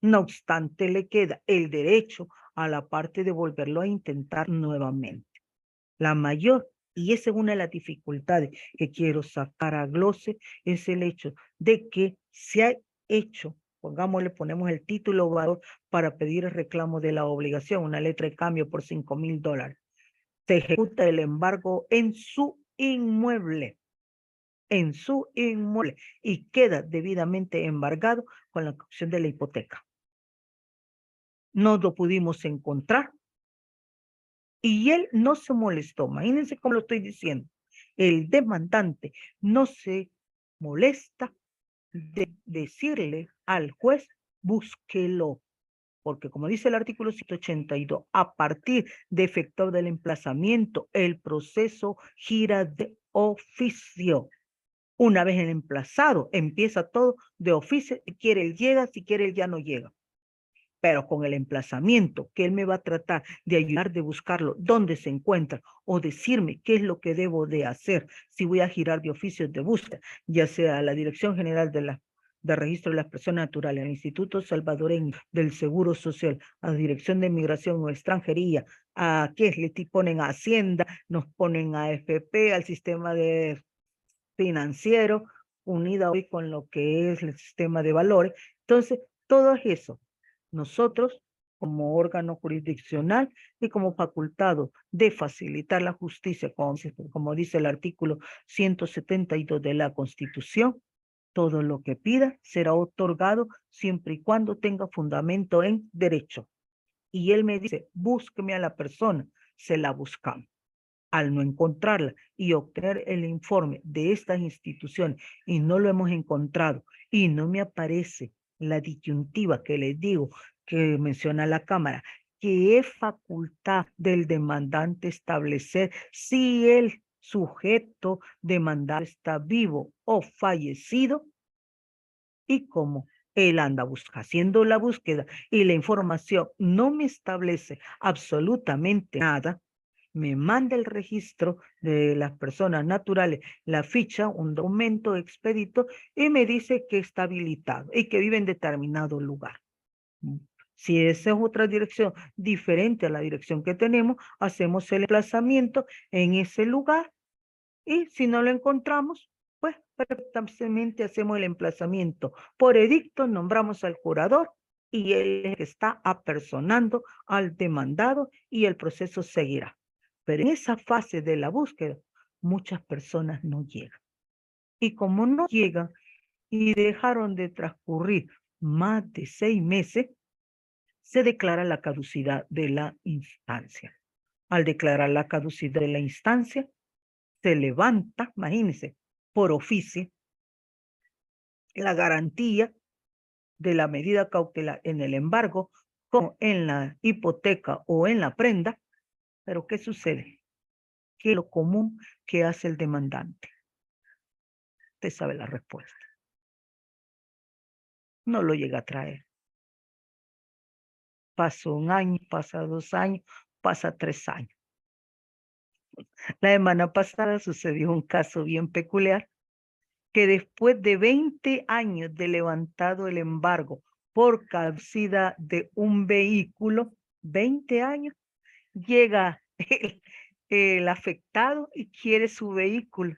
Speaker 1: No obstante, le queda el derecho a la parte de volverlo a intentar nuevamente. La mayor, y esa es una de las dificultades que quiero sacar a gloсе, es el hecho de que se ha hecho, pongámosle, ponemos el título valor para pedir el reclamo de la obligación, una letra de cambio por $5,000. Se ejecuta el embargo en su inmueble, y queda debidamente embargado con la ejecución de la hipoteca. No lo pudimos encontrar y él no se molestó. Imagínense cómo lo estoy diciendo. El demandante no se molesta de decirle al juez, búsquelo, porque como dice el artículo 182, a partir de efecto del emplazamiento, el proceso gira de oficio. Una vez el emplazado, empieza todo de oficio. Si quiere él llega, si quiere él ya no llega. Pero con el emplazamiento que él me va a tratar de ayudar de buscarlo, dónde se encuentra, o decirme qué es lo que debo de hacer, si voy a girar de oficios de búsqueda, ya sea a la Dirección General de Registro de las Personas Naturales, al Instituto Salvadoreño del Seguro Social, a la Dirección de Migración o Extranjería, a qué le ponen a Hacienda, nos ponen a AFP, al sistema de financiero, unida hoy con lo que es el sistema de valores. Entonces, todo eso nosotros como órgano jurisdiccional y como facultado de facilitar la justicia, como dice el artículo 172 de la Constitución. Todo lo que pida será otorgado siempre y cuando tenga fundamento en derecho. Y él me dice, búsqueme a la persona, se la buscamos. Al no encontrarla y obtener el informe de estas instituciones y no lo hemos encontrado y no me aparece la disyuntiva que les digo que menciona la Cámara, que es facultad del demandante establecer si el sujeto demandado está vivo o fallecido y como él anda haciendo la búsqueda y la información no me establece absolutamente nada, me manda el registro de las personas naturales, la ficha, un documento expedito y me dice que está habilitado y que vive en determinado lugar. Si esa es otra dirección diferente a la dirección que tenemos, hacemos el emplazamiento en ese lugar y si no lo encontramos, pues perfectamente hacemos el emplazamiento. Por edicto nombramos al curador y él es el que está apersonando al demandado y el proceso seguirá. Pero en esa fase de la búsqueda, muchas personas no llegan. Y como no llegan y dejaron de transcurrir más de 6 meses, se declara la caducidad de la instancia. Al declarar la caducidad de la instancia, se levanta, imagínense, por oficio, la garantía de la medida cautelar en el embargo, como en la hipoteca o en la prenda. Pero ¿qué sucede? ¿Qué es lo común que hace el demandante? Usted sabe la respuesta. No lo llega a traer. Pasa 1 año, pasa 2 años, pasa 3 años. La semana pasada sucedió un caso bien peculiar, que después de 20 años de levantado el embargo por caducidad de un vehículo, 20 años, llega el afectado y quiere su vehículo.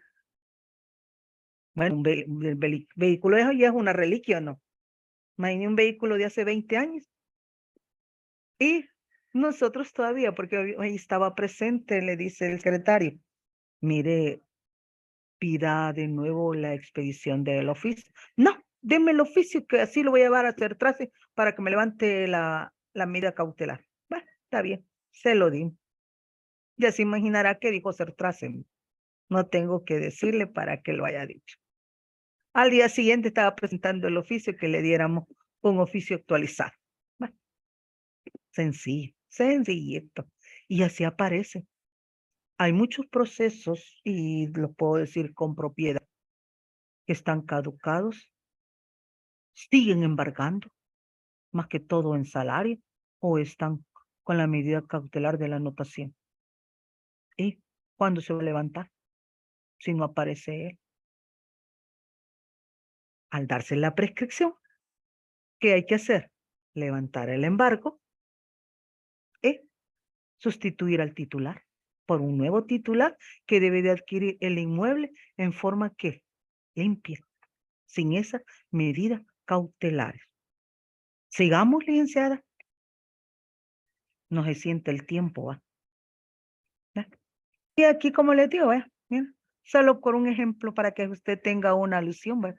Speaker 1: Bueno, el vehículo ya es una reliquia, ¿no? Imagínate un vehículo de hace 20 años. Y nosotros todavía, porque hoy estaba presente, le dice el secretario, mire, pida de nuevo la expedición del oficio. No, deme el oficio que así lo voy a llevar a hacer trace para que me levante la medida cautelar. Bueno, está bien, se lo di. Ya se imaginará que dijo ser trace. No tengo que decirle para que lo haya dicho. Al día siguiente estaba presentando el oficio que le diéramos un oficio actualizado. Bueno, sencillo, sencillito. Y así aparece. Hay muchos procesos, y lo puedo decir con propiedad, que están caducados, siguen embargando, más que todo en salario, o están con la medida cautelar de la anotación. ¿Y cuándo se va a levantar? Si no aparece él. Al darse la prescripción, ¿qué hay que hacer? Levantar el embargo y sustituir al titular por un nuevo titular que debe de adquirir el inmueble en forma que limpia, sin esas medidas cautelares. Sigamos, licenciada. No se siente el tiempo, ¿va? Y aquí, como les digo, mira, solo por un ejemplo para que usted tenga una alusión, ¿va?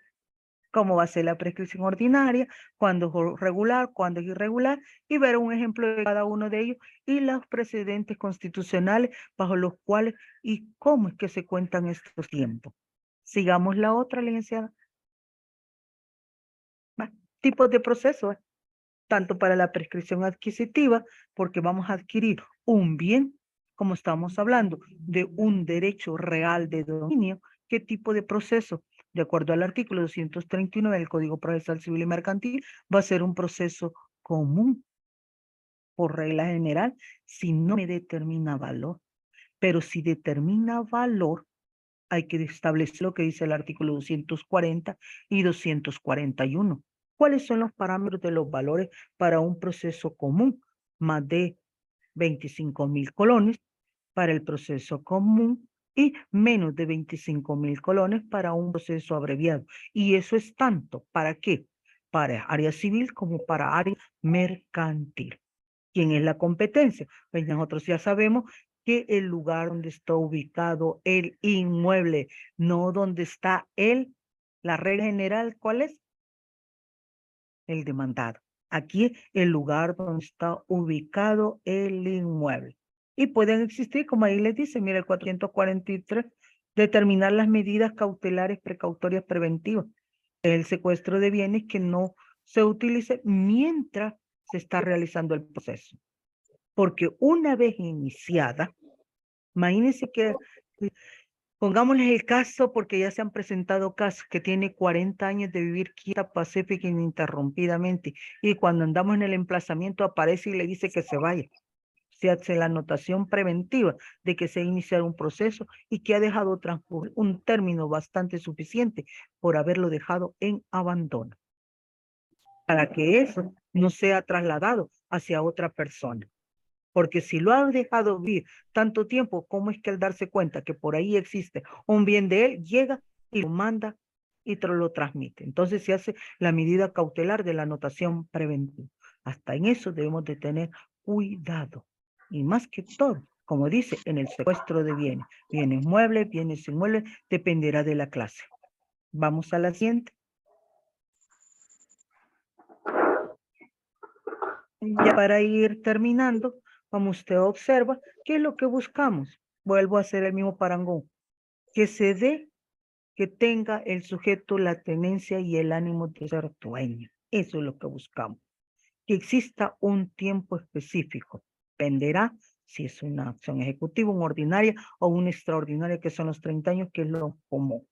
Speaker 1: Cómo va a ser la prescripción ordinaria, cuándo es regular, cuándo es irregular, y ver un ejemplo de cada uno de ellos y los precedentes constitucionales bajo los cuales y cómo es que se cuentan estos tiempos. Sigamos la otra, licenciada. Tipos de procesos, tanto para la prescripción adquisitiva, porque vamos a adquirir un bien, como estamos hablando, de un derecho real de dominio. ¿Qué tipo de proceso? De acuerdo al artículo 239 del Código Procesal Civil y Mercantil, va a ser un proceso común, por regla general, si no me determina valor. Pero si determina valor, hay que establecer lo que dice el artículo 240 y 241. ¿Cuáles son los parámetros de los valores para un proceso común? Más de 25,000 colones para el proceso común y menos de 25,000 colones para un proceso abreviado. Y eso es tanto, ¿para qué? Para área civil como para área mercantil. ¿Quién es la competencia? Pues nosotros ya sabemos que el lugar donde está ubicado el inmueble, no donde está la regla general, ¿cuál es? El demandado. Aquí el lugar donde está ubicado el inmueble. Y pueden existir, como ahí les dice, mira el 443, determinar las medidas cautelares, precautorias, preventivas. El secuestro de bienes que no se utilice mientras se está realizando el proceso. Porque una vez iniciada, imagínense que, pongámosles el caso, porque ya se han presentado casos que tiene 40 años de vivir quieta, pacífica, ininterrumpidamente, y cuando andamos en el emplazamiento aparece y le dice que se vaya. Se hace la anotación preventiva de que se ha iniciado un proceso y que ha dejado transcurrir un término bastante suficiente por haberlo dejado en abandono, para que eso no sea trasladado hacia otra persona. Porque si lo ha dejado vivir tanto tiempo, ¿cómo es que al darse cuenta que por ahí existe un bien de él, llega y lo manda y lo transmite? Entonces se hace la medida cautelar de la anotación preventiva. Hasta en eso debemos de tener cuidado. Y más que todo, como dice, en el secuestro de bienes muebles, bienes inmuebles, dependerá de la clase. Vamos a la siguiente. Ya para ir terminando, como usted observa, ¿qué es lo que buscamos? Vuelvo a hacer el mismo parangón. Que se dé, que tenga el sujeto la tenencia y el ánimo de ser dueño. Eso es lo que buscamos. Que exista un tiempo específico. Dependerá si es una acción ejecutiva, una ordinaria o una extraordinaria, que son los 30 años, que es lo común.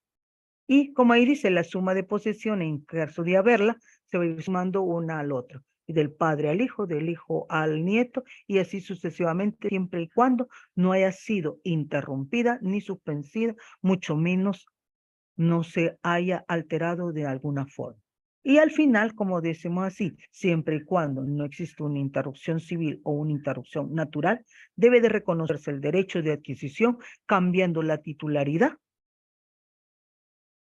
Speaker 1: Y como ahí dice, la suma de posesión, en caso de haberla, se va a ir sumando una al otro. Y del padre al hijo, del hijo al nieto, y así sucesivamente, siempre y cuando no haya sido interrumpida ni suspendida, mucho menos no se haya alterado de alguna forma. Y al final, como decimos así, siempre y cuando no existe una interrupción civil o una interrupción natural, debe de reconocerse el derecho de adquisición, cambiando la titularidad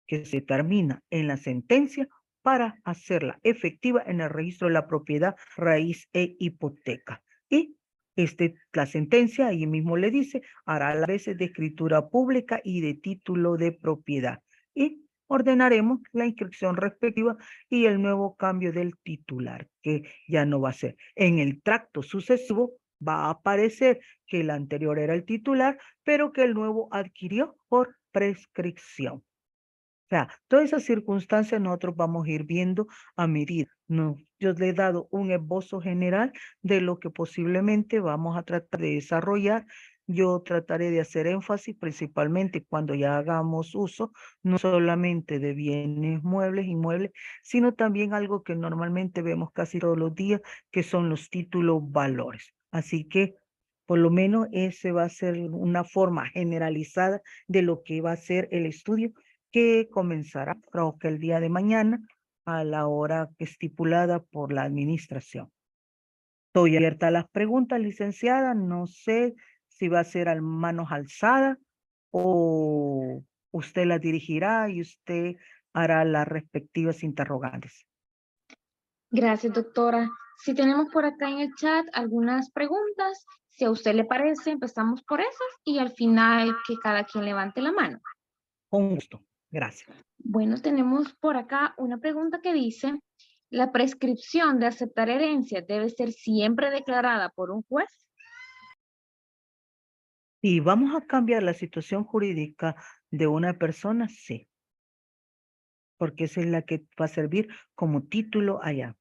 Speaker 1: que se termina en la sentencia para hacerla efectiva en el registro de la propiedad, raíz e hipoteca. Y la sentencia, ahí mismo le dice, hará las veces de escritura pública y de título de propiedad. Y ordenaremos la inscripción respectiva y el nuevo cambio del titular, que ya no va a ser. En el tracto sucesivo va a aparecer que el anterior era el titular, pero que el nuevo adquirió por prescripción. O sea, todas esas circunstancias nosotros vamos a ir viendo a medida. No, yo le he dado un esbozo general de lo que posiblemente vamos a tratar de desarrollar. Yo trataré de hacer énfasis principalmente cuando ya hagamos uso, no solamente de bienes muebles, inmuebles, sino también algo que normalmente vemos casi todos los días, que son los títulos valores. Así que por lo menos ese va a ser una forma generalizada de lo que va a ser el estudio, que comenzará, creo que el día de mañana, a la hora estipulada por la administración. Estoy abierta a las preguntas, licenciada. No sé si va a ser a manos alzadas o usted las dirigirá y usted hará las respectivas interrogantes.
Speaker 2: Gracias, doctora. Si tenemos por acá en el chat algunas preguntas, si a usted le parece, empezamos por esas y al final que cada quien levante la mano.
Speaker 1: Con gusto. Gracias.
Speaker 2: Bueno, tenemos por acá una pregunta que dice, ¿la prescripción de aceptar herencia debe ser siempre declarada por un juez?
Speaker 1: Si vamos a cambiar la situación jurídica de una persona, sí, porque esa es la que va a servir como título allá.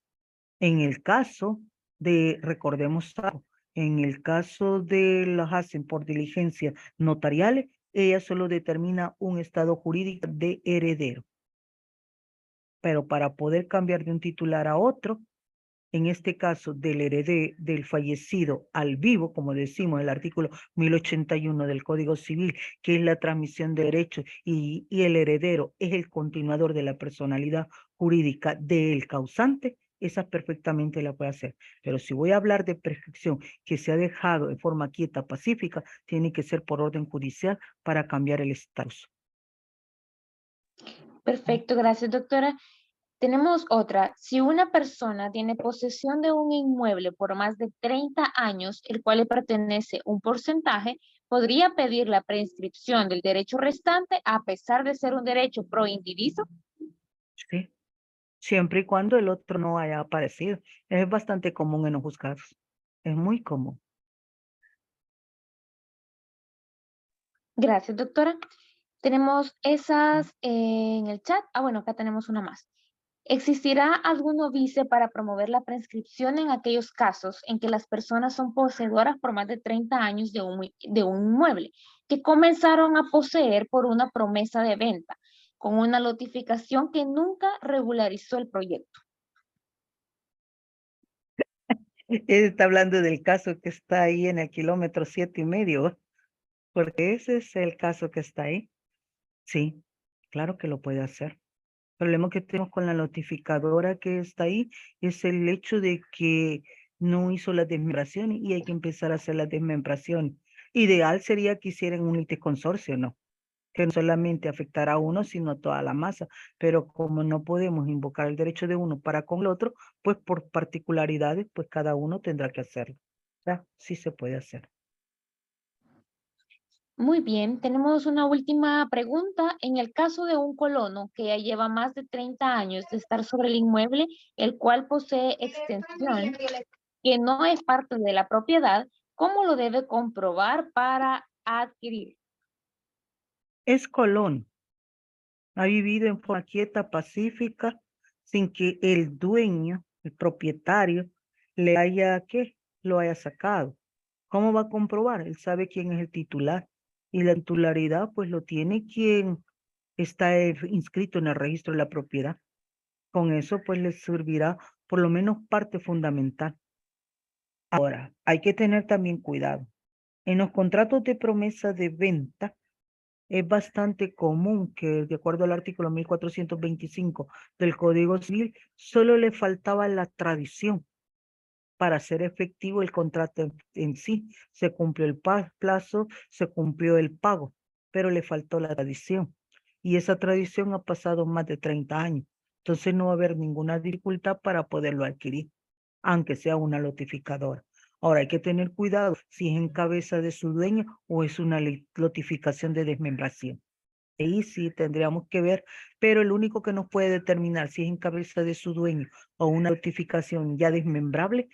Speaker 1: En el caso de, recordemos algo, en el caso de las hacen por diligencias notariales, ella solo determina un estado jurídico de heredero. Pero para poder cambiar de un titular a otro, en este caso del heredero del fallecido al vivo, como decimos el artículo 1081 del Código Civil, que es la transmisión de derechos y el heredero es el continuador de la personalidad jurídica del causante, esa perfectamente la puede hacer. Pero si voy a hablar de prescripción que se ha dejado de forma quieta, pacífica, tiene que ser por orden judicial para cambiar el estatus.
Speaker 2: Perfecto, gracias, doctora. Tenemos otra. Si una persona tiene posesión de un inmueble por más de 30 años, el cual le pertenece un porcentaje, podría pedir la prescripción del derecho restante a pesar de ser un derecho pro indiviso.
Speaker 1: Sí, siempre y cuando el otro no haya aparecido. Es bastante común en los juzgados. Es muy común.
Speaker 2: Gracias, doctora. Tenemos esas en el chat. Ah, bueno, acá tenemos una más. ¿Existirá algún óbice para promover la prescripción en aquellos casos en que las personas son poseedoras por más de 30 años de un inmueble, que comenzaron a poseer por una promesa de venta, con una notificación que nunca regularizó el proyecto?
Speaker 1: Está hablando del caso que está ahí en el kilómetro 7,5, porque ese es el caso que está ahí. Sí, claro que lo puede hacer. El problema que tenemos con la notificadora que está ahí es el hecho de que no hizo la desmembración y hay que empezar a hacer la desmembración. Ideal sería que hicieran un consorcio, ¿no? Que no solamente afectará a uno, sino a toda la masa. Pero como no podemos invocar el derecho de uno para con el otro, pues por particularidades, pues cada uno tendrá que hacerlo. ¿Ya? Sí se puede hacer.
Speaker 2: Muy bien, tenemos una última pregunta. En el caso de un colono que ya lleva más de 30 años de estar sobre el inmueble, el cual posee extensión que no es parte de la propiedad, ¿cómo lo debe comprobar para adquirir?
Speaker 1: Es Colón. Ha vivido en forma quieta, pacífica, sin que el dueño, el propietario, le haya, ¿qué? Lo haya sacado. ¿Cómo va a comprobar? Él sabe quién es el titular. Y la titularidad, pues lo tiene quien está inscrito en el registro de la propiedad. Con eso, pues le servirá por lo menos parte fundamental. Ahora, hay que tener también cuidado. En los contratos de promesa de venta, es bastante común que, de acuerdo al artículo 1425 del Código Civil, solo le faltaba la tradición para hacer efectivo el contrato en sí. Se cumplió el plazo, se cumplió el pago, pero le faltó la tradición. Y esa tradición ha pasado más de 30 años. Entonces no va a haber ninguna dificultad para poderlo adquirir, aunque sea una notificadora. Ahora hay que tener cuidado si es en cabeza de su dueño o es una notificación de desmembración. Ahí sí tendríamos que ver, pero el único que nos puede determinar si es en cabeza de su dueño o una notificación ya desmembrable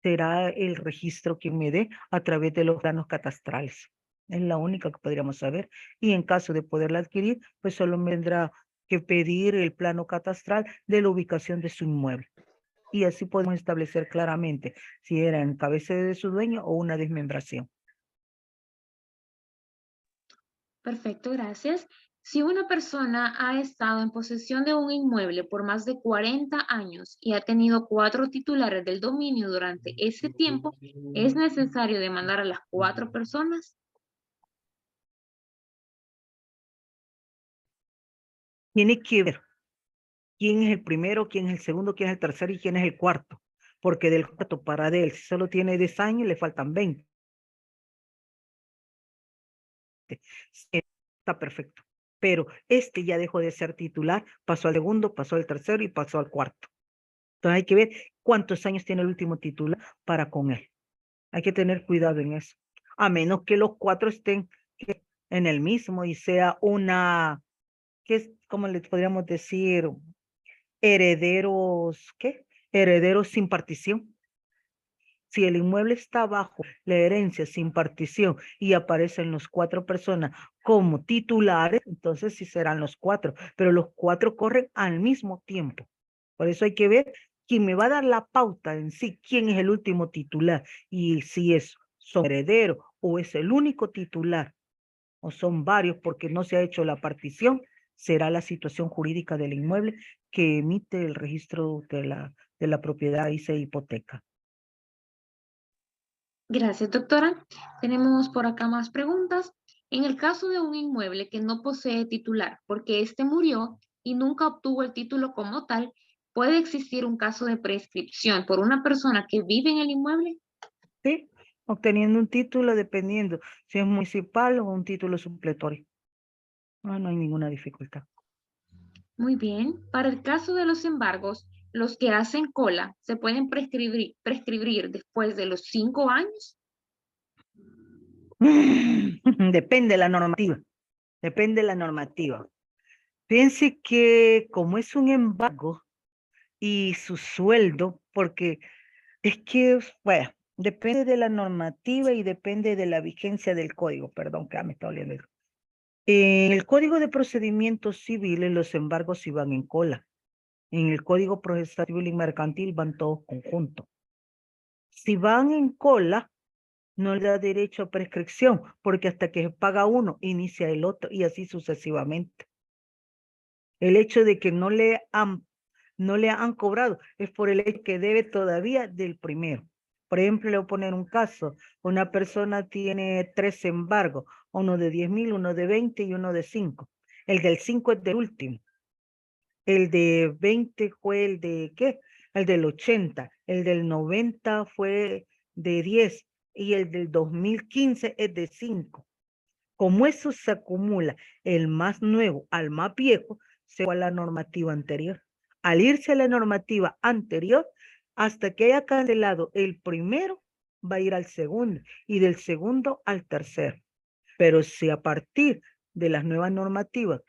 Speaker 1: será el registro que me dé a través de los planos catastrales. Es la única que podríamos saber. Y en caso de poderla adquirir, pues solo me tendrá que pedir el plano catastral de la ubicación de su inmueble. Y así podemos establecer claramente si era en cabeza de su dueño o una desmembración.
Speaker 2: Perfecto, gracias. Si una persona ha estado en posesión de un inmueble por más de 40 años y ha tenido 4 titulares del dominio durante ese tiempo, ¿es necesario demandar a las 4 personas?
Speaker 1: Tiene que ver quién es el primero, quién es el segundo, quién es el tercero y quién es el cuarto. Porque del cuarto para de él, si solo tiene 10 años, le faltan 20. Está perfecto. Pero este ya dejó de ser titular, pasó al segundo, pasó al tercero y pasó al cuarto. Entonces hay que ver cuántos años tiene el último titular para con él. Hay que tener cuidado en eso. A menos que los 4 estén en el mismo y sea una, ¿qué es? ¿Cómo le podríamos decir? Herederos, ¿qué? Herederos sin partición. Si el inmueble está bajo la herencia sin partición y aparecen los 4 personas como titulares, entonces sí serán los 4, pero los 4 corren al mismo tiempo. Por eso hay que ver quién me va a dar la pauta en sí, quién es el último titular y si es son heredero o es el único titular o son varios porque no se ha hecho la partición, será la situación jurídica del inmueble que emite el registro de la propiedad y se hipoteca.
Speaker 2: Gracias, doctora. Tenemos por acá más preguntas. En el caso de un inmueble que no posee titular porque éste murió y nunca obtuvo el título como tal, ¿puede existir un caso de prescripción por una persona que vive en el inmueble?
Speaker 1: Sí, obteniendo un título dependiendo si es municipal o un título supletorio. No, no hay ninguna dificultad.
Speaker 2: Muy bien. Para el caso de los embargos, los que hacen cola se pueden prescribir después de los 5 años.
Speaker 1: Depende de la normativa. Depende de la normativa. Piense que como es un embargo y su sueldo, porque es que, bueno, depende de la normativa y depende de la vigencia del código. Perdón, que me está oliendo. En el Código de Procedimientos Civiles, los embargos sí van en cola. En el Código Procesal Civil y Mercantil van todos conjuntos. Si van en cola, no le da derecho a prescripción, porque hasta que se paga uno, inicia el otro, y así sucesivamente. El hecho de que no le han cobrado es por el hecho que debe todavía del primero. Por ejemplo, le voy a poner un caso. Una persona tiene 3 embargos, uno de 10,000, uno de 20 y uno de 5. El del 5 es del último. El de 20 fue el de, ¿qué? El del 80. El del 90 fue de 10. Y el del 2015 es de 5. Como eso se acumula el más nuevo al más viejo, se va a la normativa anterior. Al irse a la normativa anterior, hasta que haya cancelado el primero, va a ir al segundo y del segundo al tercero. Pero si a partir de las nuevas normativas,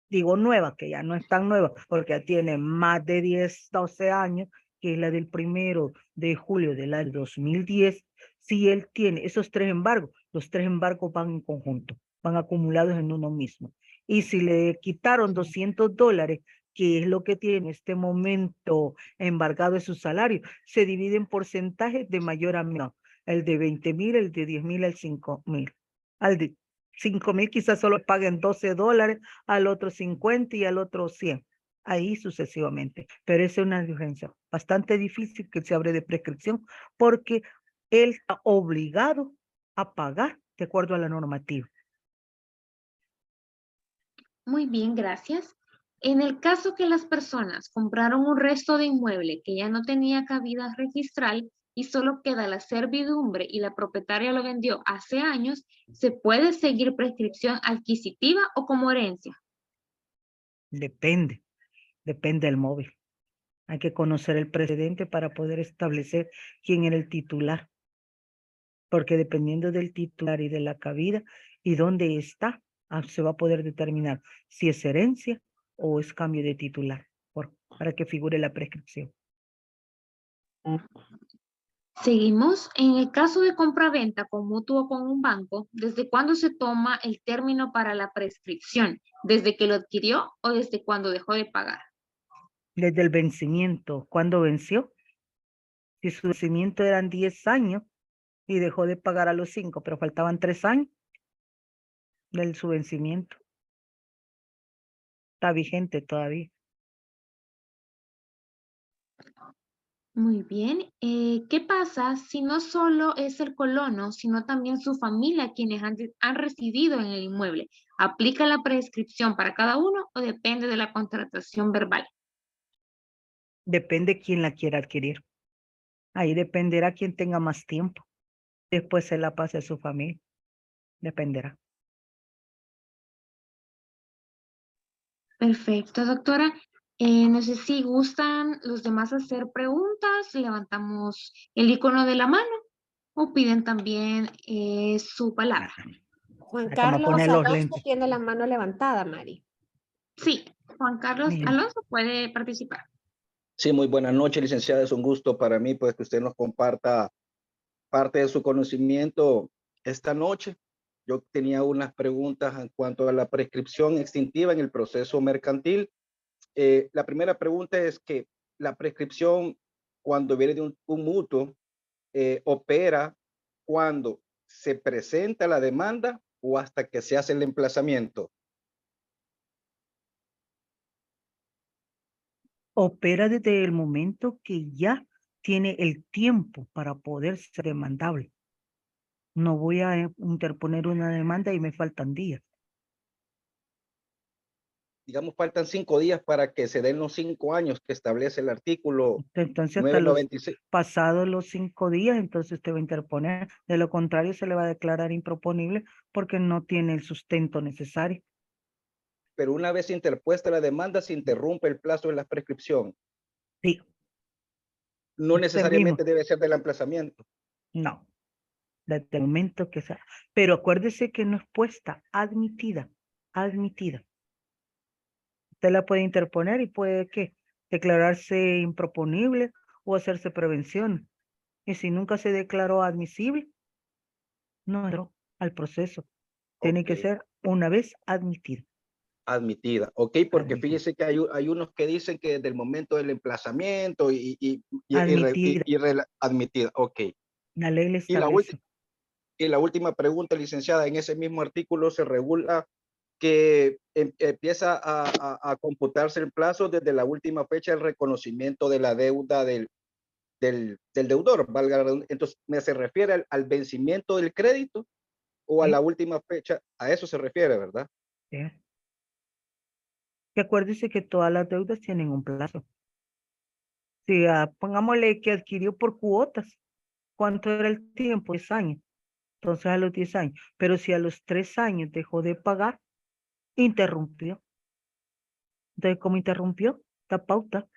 Speaker 1: digo nuevas, que ya no están nuevas, porque ya tiene más de 10, 12 años, que es la del 1 de julio del 2010, si él tiene esos 3 embargos, los 3 embargos van en conjunto, van acumulados en uno mismo. Y si le quitaron $200, que es lo que tiene en este momento embargado de su salario, se divide en porcentajes de mayor a menor. El de 20,000, el de 10,000, el 5,000. Al de 5,000 quizás solo paguen $12, al otro 50 y al otro 100. Ahí sucesivamente. Pero esa es una diferencia bastante difícil que se abre de prescripción porque él está obligado a pagar de acuerdo a la normativa.
Speaker 2: Muy bien, gracias. En el caso que las personas compraron un resto de inmueble que ya no tenía cabida registral y solo queda la servidumbre y la propietaria lo vendió hace años, ¿se puede seguir prescripción adquisitiva o como herencia?
Speaker 1: Depende del móvil. Hay que conocer el precedente para poder establecer quién era el titular. Porque dependiendo del titular y de la cabida y dónde está, se va a poder determinar si es herencia o es cambio de titular, para que figure la prescripción.
Speaker 2: Seguimos. En el caso de compra-venta con mutuo o con un banco, ¿desde cuándo se toma el término para la prescripción? ¿Desde que lo adquirió o desde cuando dejó de pagar?
Speaker 1: Desde el vencimiento. ¿Cuándo venció? Si su vencimiento eran 10 años y dejó de pagar a los 5, pero faltaban 3 años de su vencimiento. Está vigente todavía.
Speaker 2: Muy bien. ¿Qué pasa si no solo es el colono, sino también su familia quienes han residido en el inmueble? ¿Aplica la prescripción para cada uno o depende de la contratación verbal?
Speaker 1: Depende quién la quiera adquirir. Ahí dependerá quién tenga más tiempo. Después se la pase a su familia. Dependerá.
Speaker 2: Perfecto, doctora. No sé si gustan los demás hacer preguntas, levantamos el icono de la mano o piden también su palabra.
Speaker 4: Juan
Speaker 1: Acá me
Speaker 4: Carlos
Speaker 1: pone los
Speaker 4: Alonso
Speaker 1: lentes.
Speaker 4: tiene la mano levantada, Mari.
Speaker 2: Sí, Juan Carlos
Speaker 1: Bien.
Speaker 2: Alonso puede participar.
Speaker 5: Sí, muy buenas noches, licenciada. Es un gusto para mí, pues, que usted nos comparta parte de su conocimiento esta noche. Yo tenía unas preguntas en cuanto a la prescripción extintiva en el proceso mercantil. La primera pregunta es que la prescripción, cuando viene de un mutuo, opera cuando se presenta la demanda o hasta que se hace el emplazamiento.
Speaker 1: Opera desde el momento que ya tiene el tiempo para poder ser demandable. No voy a interponer una demanda y me faltan días.
Speaker 5: Digamos, faltan 5 días para que se den los 5 años que establece el artículo
Speaker 1: Entonces, hasta los
Speaker 5: 996.
Speaker 1: pasados los 5 días, entonces usted va a interponer. De lo contrario, se le va a declarar improponible porque no tiene el sustento necesario.
Speaker 5: pero una vez interpuesta la demanda, se interrumpe el plazo de la prescripción.
Speaker 1: Sí.
Speaker 5: No necesariamente debe ser del emplazamiento.
Speaker 1: No, desde el momento que sea. Pero acuérdese que no es puesta, admitida, admitida. Usted la puede interponer y puede, ¿qué? Declararse improponible o hacerse prevención. Y si nunca se declaró admisible, no entró al proceso. Tiene que ser una vez admitida.
Speaker 5: Admitida, ok, porque fíjese que hay unos que dicen que desde el momento del emplazamiento admitida, ok.
Speaker 1: La ley le establece.
Speaker 5: Y la última pregunta, licenciada, en ese mismo artículo se regula que empieza a computarse el plazo desde la última fecha del reconocimiento de la deuda del deudor, valga la redundancia. Entonces, ¿se refiere al vencimiento del crédito o a la última fecha? A eso se refiere, ¿verdad?
Speaker 1: Sí. Que acuérdese que todas las deudas tienen un plazo. Si pongámosle que adquirió por cuotas, ¿cuánto era el tiempo? 10 años. Entonces a los 10 años. Pero si a los 3 años dejó de pagar, interrumpió. Entonces, ¿cómo interrumpió? La pauta.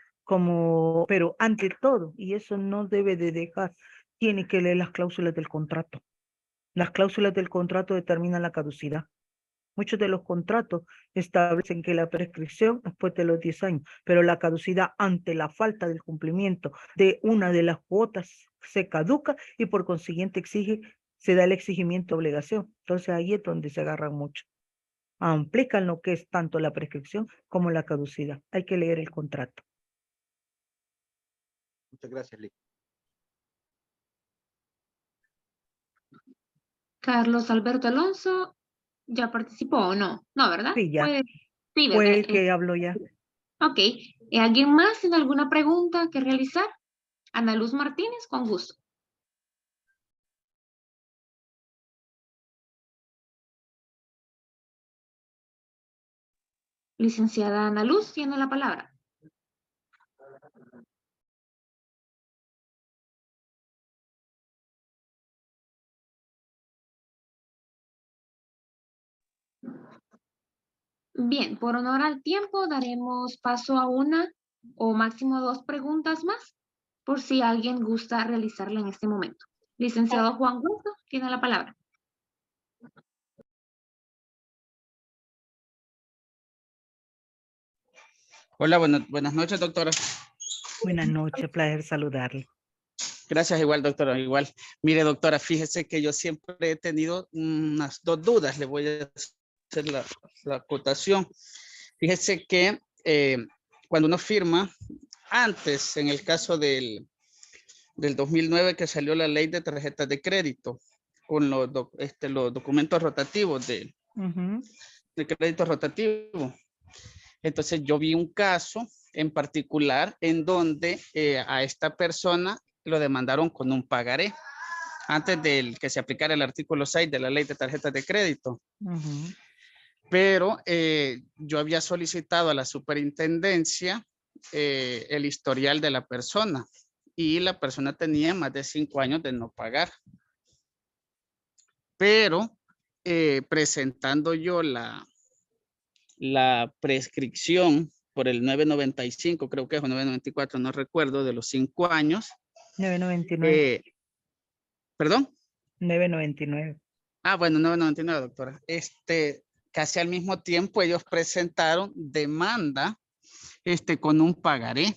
Speaker 1: Pero ante todo, y eso no debe de dejar, tiene que leer las cláusulas del contrato. Las cláusulas del contrato determinan la caducidad. Muchos de los contratos establecen que la prescripción después de los 10 años, pero la caducidad ante la falta del cumplimiento de una de las cuotas se caduca y por consiguiente se da el exigimiento de obligación. Entonces ahí es donde se agarran mucho. Aplican lo que es tanto la prescripción como la caducidad. Hay que leer el contrato.
Speaker 5: Muchas gracias, Lick.
Speaker 2: Carlos Alberto Alonso, ¿ya participó o no? No, ¿verdad?
Speaker 1: Sí, ya.
Speaker 2: Sí,
Speaker 1: Fue el que habló ya.
Speaker 2: Ok. ¿Alguien más tiene alguna pregunta que realizar? Ana Luz Martínez, con gusto. Licenciada Ana Luz, tiene la palabra. Bien, por honor al tiempo, daremos paso a una o máximo 2 preguntas más, por si alguien gusta realizarla en este momento. Licenciado Juan Gusto, tiene la palabra.
Speaker 6: Hola, buenas noches, doctora.
Speaker 1: Buenas noches, placer saludarle.
Speaker 6: Gracias, igual, doctora, igual. Mire, doctora, fíjese que yo siempre he tenido unas 2 dudas. Le voy a hacer la acotación. Fíjese que cuando uno firma, antes, en el caso del 2009 que salió la ley de tarjetas de crédito, con los documentos rotativos de crédito rotativo. Entonces yo vi un caso en particular en donde a esta persona lo demandaron con un pagaré antes de que se aplicara el artículo 6 de la ley de tarjetas de crédito. Pero yo había solicitado a la superintendencia el historial de la persona y la persona tenía más de 5 años de no pagar. Pero presentando yo la prescripción por el 995, creo que es, o 994, no recuerdo, de los 5 años.
Speaker 1: 999.
Speaker 6: ¿Perdón?
Speaker 1: 999.
Speaker 6: Ah, bueno, 999, doctora. Casi al mismo tiempo ellos presentaron demanda con un pagaré.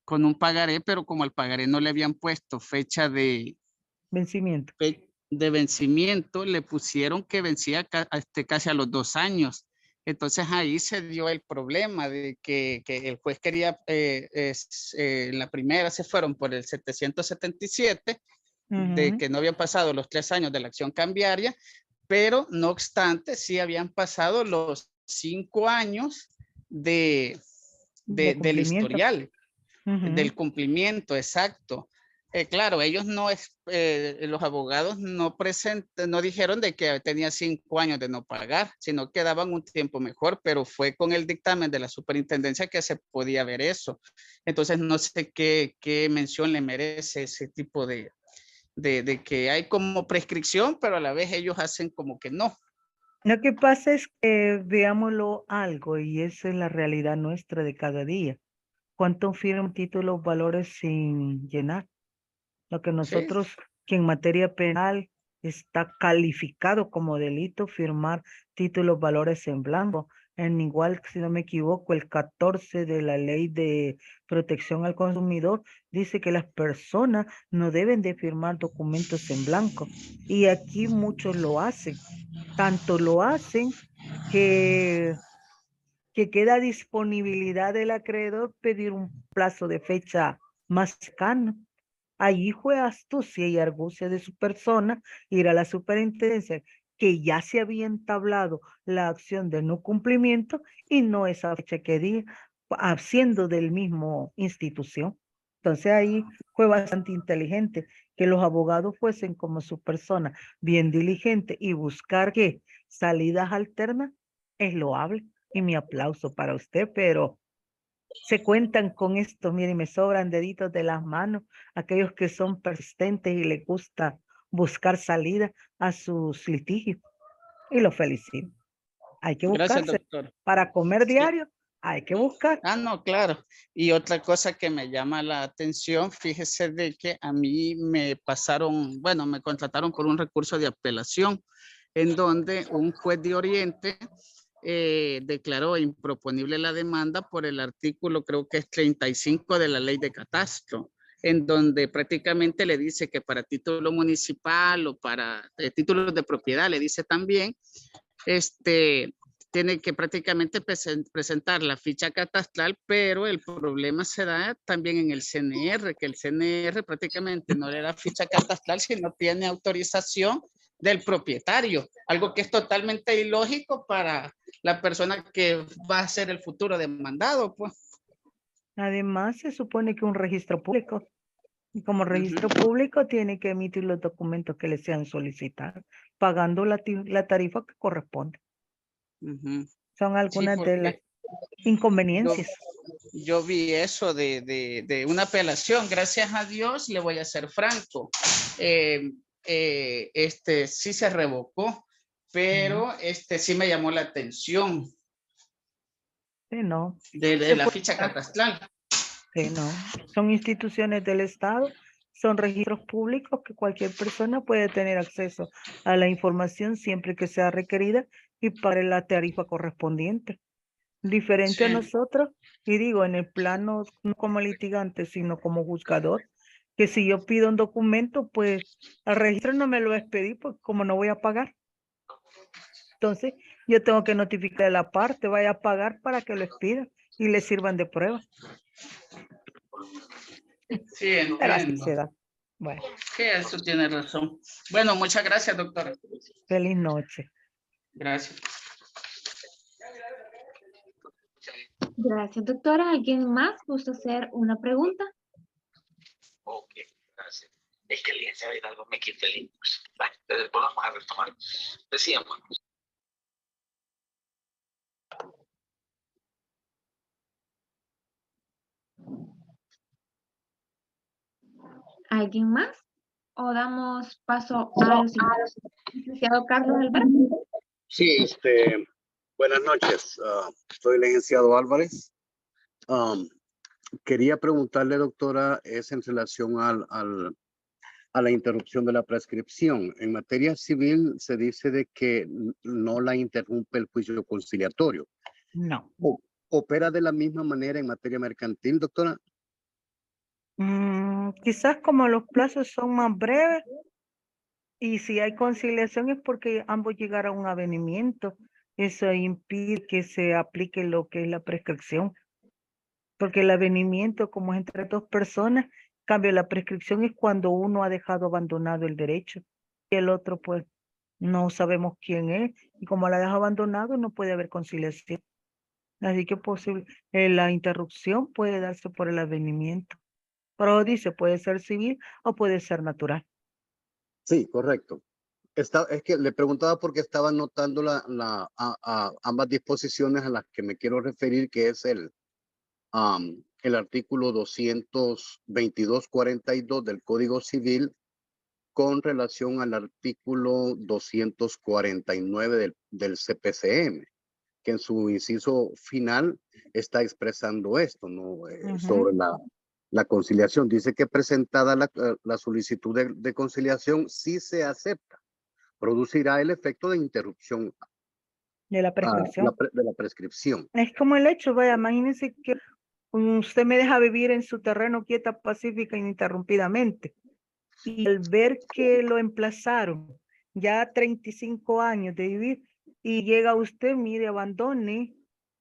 Speaker 6: Con un pagaré, pero como al pagaré no le habían puesto fecha de
Speaker 1: vencimiento.
Speaker 6: De vencimiento, le pusieron que vencía casi a los 2 años. Entonces ahí se dio el problema de que el juez quería, en la primera se fueron por el 777, de que no habían pasado los 3 años de la acción cambiaria, pero no obstante sí habían pasado los 5 años del historial, del cumplimiento, exacto. Claro, ellos no, los abogados no dijeron de que tenía 5 años de no pagar, sino que daban un tiempo mejor, pero fue con el dictamen de la superintendencia que se podía ver eso. Entonces, no sé qué mención le merece ese tipo de que hay como prescripción, pero a la vez ellos hacen como que no.
Speaker 1: Lo que pasa es que veámoslo algo y esa es la realidad nuestra de cada día. ¿Cuánto firman títulos, valores sin llenar? Lo que
Speaker 6: Sí,
Speaker 1: nosotros, que en materia penal está calificado como delito firmar títulos, valores en blanco. En igual, si no me equivoco, el 14 de la Ley de Protección al Consumidor dice que las personas no deben de firmar documentos en blanco. Y aquí muchos lo hacen. Tanto lo hacen que queda disponibilidad del acreedor pedir un plazo de fecha más cercano. Allí fue astucia y argucia de su persona ir a la superintendencia que ya se había entablado la acción de no cumplimiento y no esa fecha que di, haciendo del mismo institución. Entonces ahí fue bastante inteligente que los abogados fuesen como su persona bien diligente y buscar que salidas alternas es loable y mi aplauso para usted, pero se cuentan con esto, miren, me sobran deditos de las manos, aquellos que son persistentes y les gusta buscar salida a sus litigios. Y los felicito. Hay que
Speaker 6: gracias,
Speaker 1: buscarse.
Speaker 6: doctor.
Speaker 1: Para comer
Speaker 6: Sí.
Speaker 1: diario, hay que buscar.
Speaker 6: Ah, no, claro. Y otra cosa que me llama la atención, fíjese de que a mí me pasaron, bueno, me contrataron por un recurso de apelación en donde un juez de Oriente declaró improponible la demanda por el artículo, creo que es 35 de la ley de catastro, en donde prácticamente le dice que para título municipal o para títulos de propiedad, le dice también, tiene que prácticamente presentar la ficha catastral, pero el problema se da también en el CNR, que el CNR prácticamente no le da ficha catastral si no tiene autorización del propietario, algo que es totalmente ilógico para la persona que va a ser el futuro demandado, pues.
Speaker 1: Además, se supone que un registro público, y como registro público tiene que emitir los documentos que le sean solicitados, pagando la tarifa que corresponde. Son
Speaker 6: Sí,
Speaker 1: algunas de las
Speaker 6: porque
Speaker 1: inconveniencias.
Speaker 6: yo vi eso de una apelación, gracias a Dios, le voy a ser franco. Sí se revocó, pero sí me llamó la atención
Speaker 1: Sí, no.
Speaker 6: de la ficha catastral.
Speaker 1: Sí, no. Son instituciones del Estado, son registros públicos que cualquier persona puede tener acceso a la información siempre que sea requerida y para la tarifa correspondiente. Diferente a
Speaker 6: Sí,
Speaker 1: nosotros, y digo, en el plano no como litigante, sino como juzgador, que si yo pido un documento, pues al registro no me lo va a pedir, porque como no voy a pagar. Entonces, yo tengo que notificar a la parte, vaya a pagar para que lo expida y le sirvan de prueba.
Speaker 6: sí,
Speaker 1: Pero así
Speaker 6: entiendo.
Speaker 1: se da. Bueno,
Speaker 6: Sí, eso tiene razón. Bueno, muchas gracias, doctora.
Speaker 1: feliz noche.
Speaker 6: Gracias.
Speaker 2: Gracias, doctora. ¿Alguien más gusta hacer una pregunta?
Speaker 7: Ok, gracias. Es que el licenciado Hidalgo me quita el input. Entonces vamos a retomar. Decíamos.
Speaker 2: ¿Alguien más? ¿O damos paso a los licenciado Carlos Alberto?
Speaker 8: Sí, buenas noches. Soy el licenciado Álvarez. Quería preguntarle, doctora, es en relación a la interrupción de la prescripción. En materia civil se dice de que no la interrumpe el juicio conciliatorio.
Speaker 1: No.
Speaker 8: ¿Opera de la misma manera en materia mercantil, doctora?
Speaker 1: Quizás como los plazos son más breves y si hay conciliación es porque ambos llegaron a un avenimiento. Eso impide que se aplique lo que es la prescripción. Porque el avenimiento, como es entre dos personas, cambio la prescripción es cuando uno ha dejado abandonado el derecho y el otro pues no sabemos quién es y como la deja abandonado no puede haber conciliación. Así que posible, la interrupción puede darse por el avenimiento. Pero dice, puede ser civil o puede ser natural.
Speaker 8: Sí, correcto. Es que le preguntaba porque estaba notando ambas disposiciones a las que me quiero referir, que es el artículo 222.42 del Código Civil con relación al artículo 249 del CPCM, que en su inciso final está expresando esto, ¿no? Sobre la conciliación. Dice que presentada la solicitud de conciliación, si se acepta, producirá el efecto de interrupción
Speaker 1: de la prescripción.
Speaker 8: de la prescripción.
Speaker 1: Es como el hecho, vaya, imagínense que usted me deja vivir en su terreno quieta, pacífica, ininterrumpidamente. Y al ver que lo emplazaron ya 35 años de vivir y llega usted, mire, abandone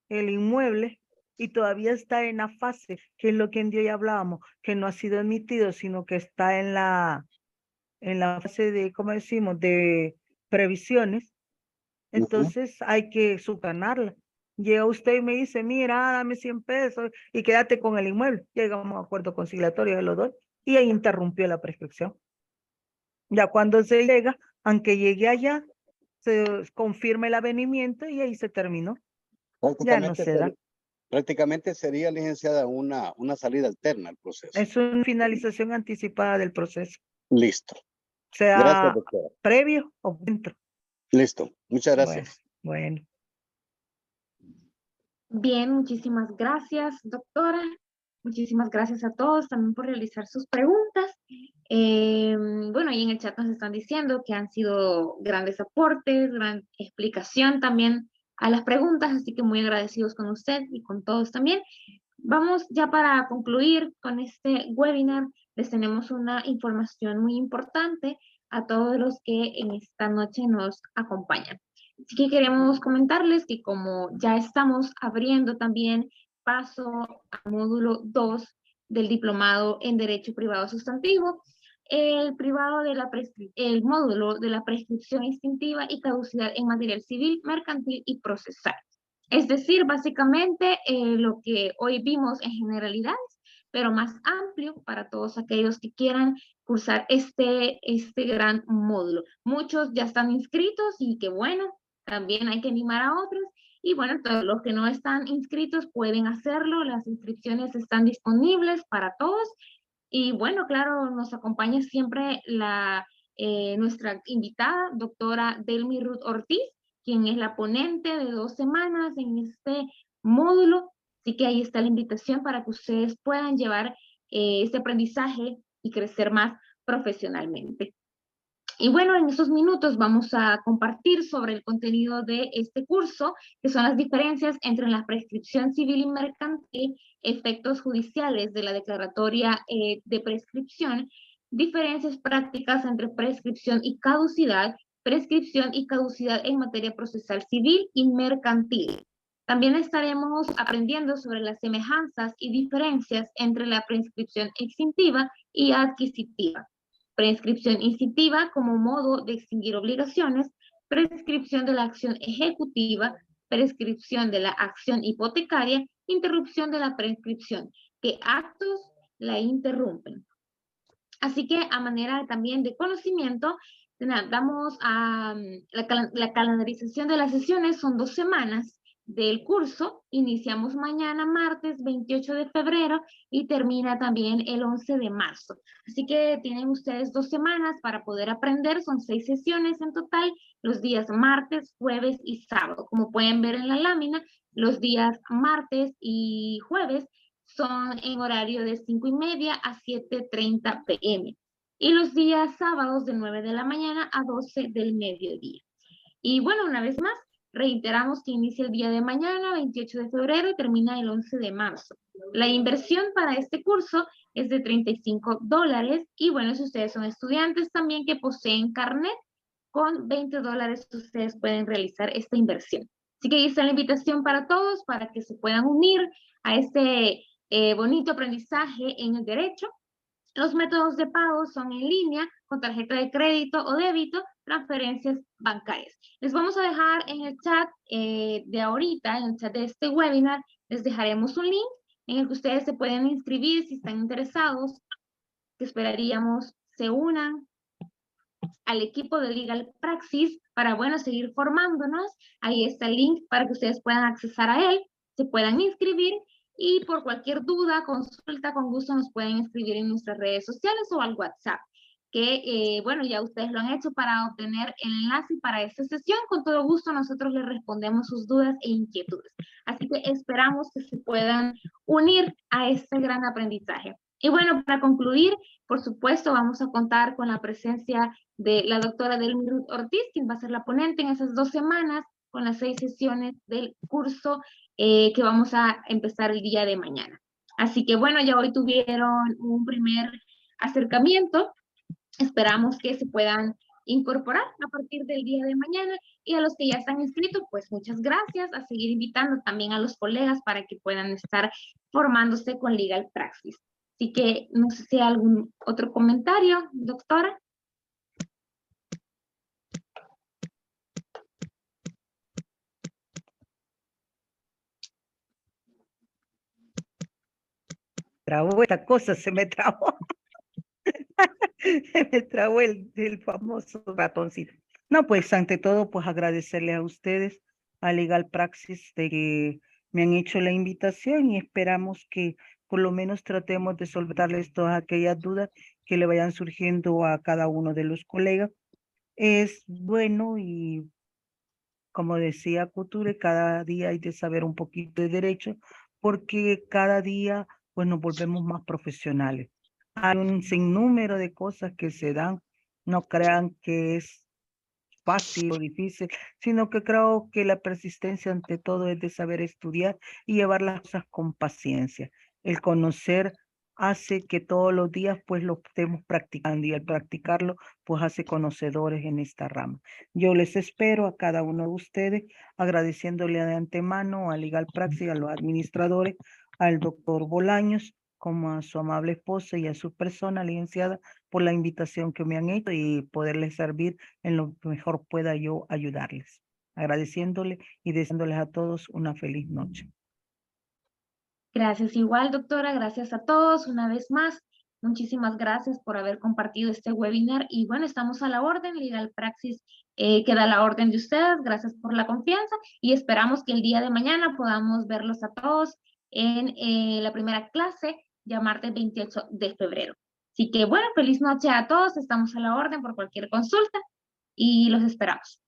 Speaker 1: el inmueble y todavía está en la fase, que es lo que en día ya hablábamos, que no ha sido emitido, sino que está en la fase de, ¿cómo decimos?, de previsiones. Entonces hay que subsanarla. Llega usted y me dice, mira, dame 100 pesos y quédate con el inmueble. Llegamos a un acuerdo conciliatorio de los dos y ahí interrumpió la prescripción. Ya cuando se llega, aunque llegue allá, se confirma el avenimiento y ahí se terminó. Ya no se da.
Speaker 8: Prácticamente sería, licenciada, una salida alterna al proceso.
Speaker 1: Es una finalización anticipada del proceso.
Speaker 8: Listo.
Speaker 1: Sea
Speaker 8: Gracias, doctora.
Speaker 1: previo o dentro.
Speaker 8: Listo. Muchas gracias.
Speaker 1: Bueno.
Speaker 2: Bien, muchísimas gracias, doctora. Muchísimas gracias a todos también por realizar sus preguntas. Bueno, ahí en el chat nos están diciendo que han sido grandes aportes, gran explicación también a las preguntas, así que muy agradecidos con usted y con todos también. Vamos ya para concluir con este webinar. Les tenemos una información muy importante a todos los que en esta noche nos acompañan. Así que queremos comentarles que como ya estamos abriendo también paso al módulo 2 del Diplomado en Derecho Privado Sustantivo, el módulo de la prescripción extintiva y caducidad en material civil, mercantil y procesal. Es decir, básicamente lo que hoy vimos en generalidades, pero más amplio para todos aquellos que quieran cursar este gran módulo. Muchos ya están inscritos y qué bueno, también hay que animar a otros. Y bueno, todos los que no están inscritos pueden hacerlo, las inscripciones están disponibles para todos. Y bueno, claro, nos acompaña siempre nuestra invitada, doctora Delmi Ruth Ortiz, quien es la ponente de 2 semanas en este módulo. Así que ahí está la invitación para que ustedes puedan llevar este aprendizaje y crecer más profesionalmente. Y bueno, en estos minutos vamos a compartir sobre el contenido de este curso, que son las diferencias entre la prescripción civil y mercantil, efectos judiciales de la declaratoria de prescripción, diferencias prácticas entre prescripción y caducidad en materia procesal civil y mercantil. También estaremos aprendiendo sobre las semejanzas y diferencias entre la prescripción extintiva y adquisitiva. Prescripción instintiva como modo de extinguir obligaciones, prescripción de la acción ejecutiva, prescripción de la acción hipotecaria, interrupción de la prescripción, que actos la interrumpen. Así que a manera también de conocimiento, damos a la calendarización de las sesiones, son 2 semanas del curso, iniciamos mañana martes 28 de febrero y termina también el 11 de marzo. Así que tienen ustedes 2 semanas para poder aprender, son 6 sesiones en total, los días martes, jueves y sábado. Como pueden ver en la lámina, los días martes y jueves son en horario de 5:30 a 7:30 p.m. Y los días sábados de 9 de la mañana a 12 del mediodía. Y bueno, una vez más, reiteramos que inicia el día de mañana, 28 de febrero, y termina el 11 de marzo. La inversión para este curso es de $35. Y bueno, si ustedes son estudiantes también que poseen carnet, con $20 ustedes pueden realizar esta inversión. Así que ahí está la invitación para todos, para que se puedan unir a este bonito aprendizaje en el derecho. Los métodos de pago son en línea, con tarjeta de crédito o débito, transferencias bancarias. Les vamos a dejar en el chat de ahorita, en el chat de este webinar, les dejaremos un link en el que ustedes se pueden inscribir si están interesados, que esperaríamos se unan al equipo de Legal Praxis para, bueno, seguir formándonos. Ahí está el link para que ustedes puedan accesar a él, se puedan inscribir. Y por cualquier duda, consulta, con gusto nos pueden escribir en nuestras redes sociales o al WhatsApp. que, bueno, ya ustedes lo han hecho para obtener el enlace para esta sesión. Con todo gusto nosotros les respondemos sus dudas e inquietudes. Así que esperamos que se puedan unir a este gran aprendizaje. Y bueno, para concluir, por supuesto, vamos a contar con la presencia de la doctora Delmi Ruth Ortiz, quien va a ser la ponente en esas 2 semanas con las 6 sesiones del curso que vamos a empezar el día de mañana. Así que bueno, ya hoy tuvieron un primer acercamiento. Esperamos que se puedan incorporar a partir del día de mañana, y a los que ya están inscritos, pues muchas gracias, a seguir invitando también a los colegas para que puedan estar formándose con Legal Praxis. Así que no sé si hay algún otro comentario, doctora.
Speaker 1: Trabó esta cosa, se me trabó. Se me trabó el famoso ratoncito. No, pues ante todo, pues agradecerle a ustedes, a Legal Praxis, de que me han hecho la invitación, y esperamos que por lo menos tratemos de solventarles todas aquellas dudas que le vayan surgiendo a cada uno de los colegas. Es bueno, y como decía Couture, cada día hay de saber un poquito de derecho, porque cada día pues nos volvemos más profesionales. Hay un sinnúmero de cosas que se dan, no crean que es fácil o difícil, sino que creo que la persistencia ante todo es de saber estudiar y llevar las cosas con paciencia. El conocer hace que todos los días pues lo estemos practicando, y al practicarlo pues hace conocedores en esta rama. Yo les espero a cada uno de ustedes, agradeciéndole de antemano a Legal Praxis, a los administradores, al doctor Bolaños, como a su amable esposa y a su persona, licenciada, por la invitación que me han hecho y poderles servir en lo que mejor pueda yo ayudarles. Agradeciéndole y deseándoles a todos una feliz noche.
Speaker 2: Gracias igual, doctora. Gracias a todos una vez más. Muchísimas gracias por haber compartido este webinar. Y bueno, estamos a la orden. Legal Praxis queda a la orden de ustedes. Gracias por la confianza y esperamos que el día de mañana podamos verlos a todos en la primera clase, ya martes 28 de febrero. Así que bueno, feliz noche a todos. Estamos a la orden por cualquier consulta y los esperamos.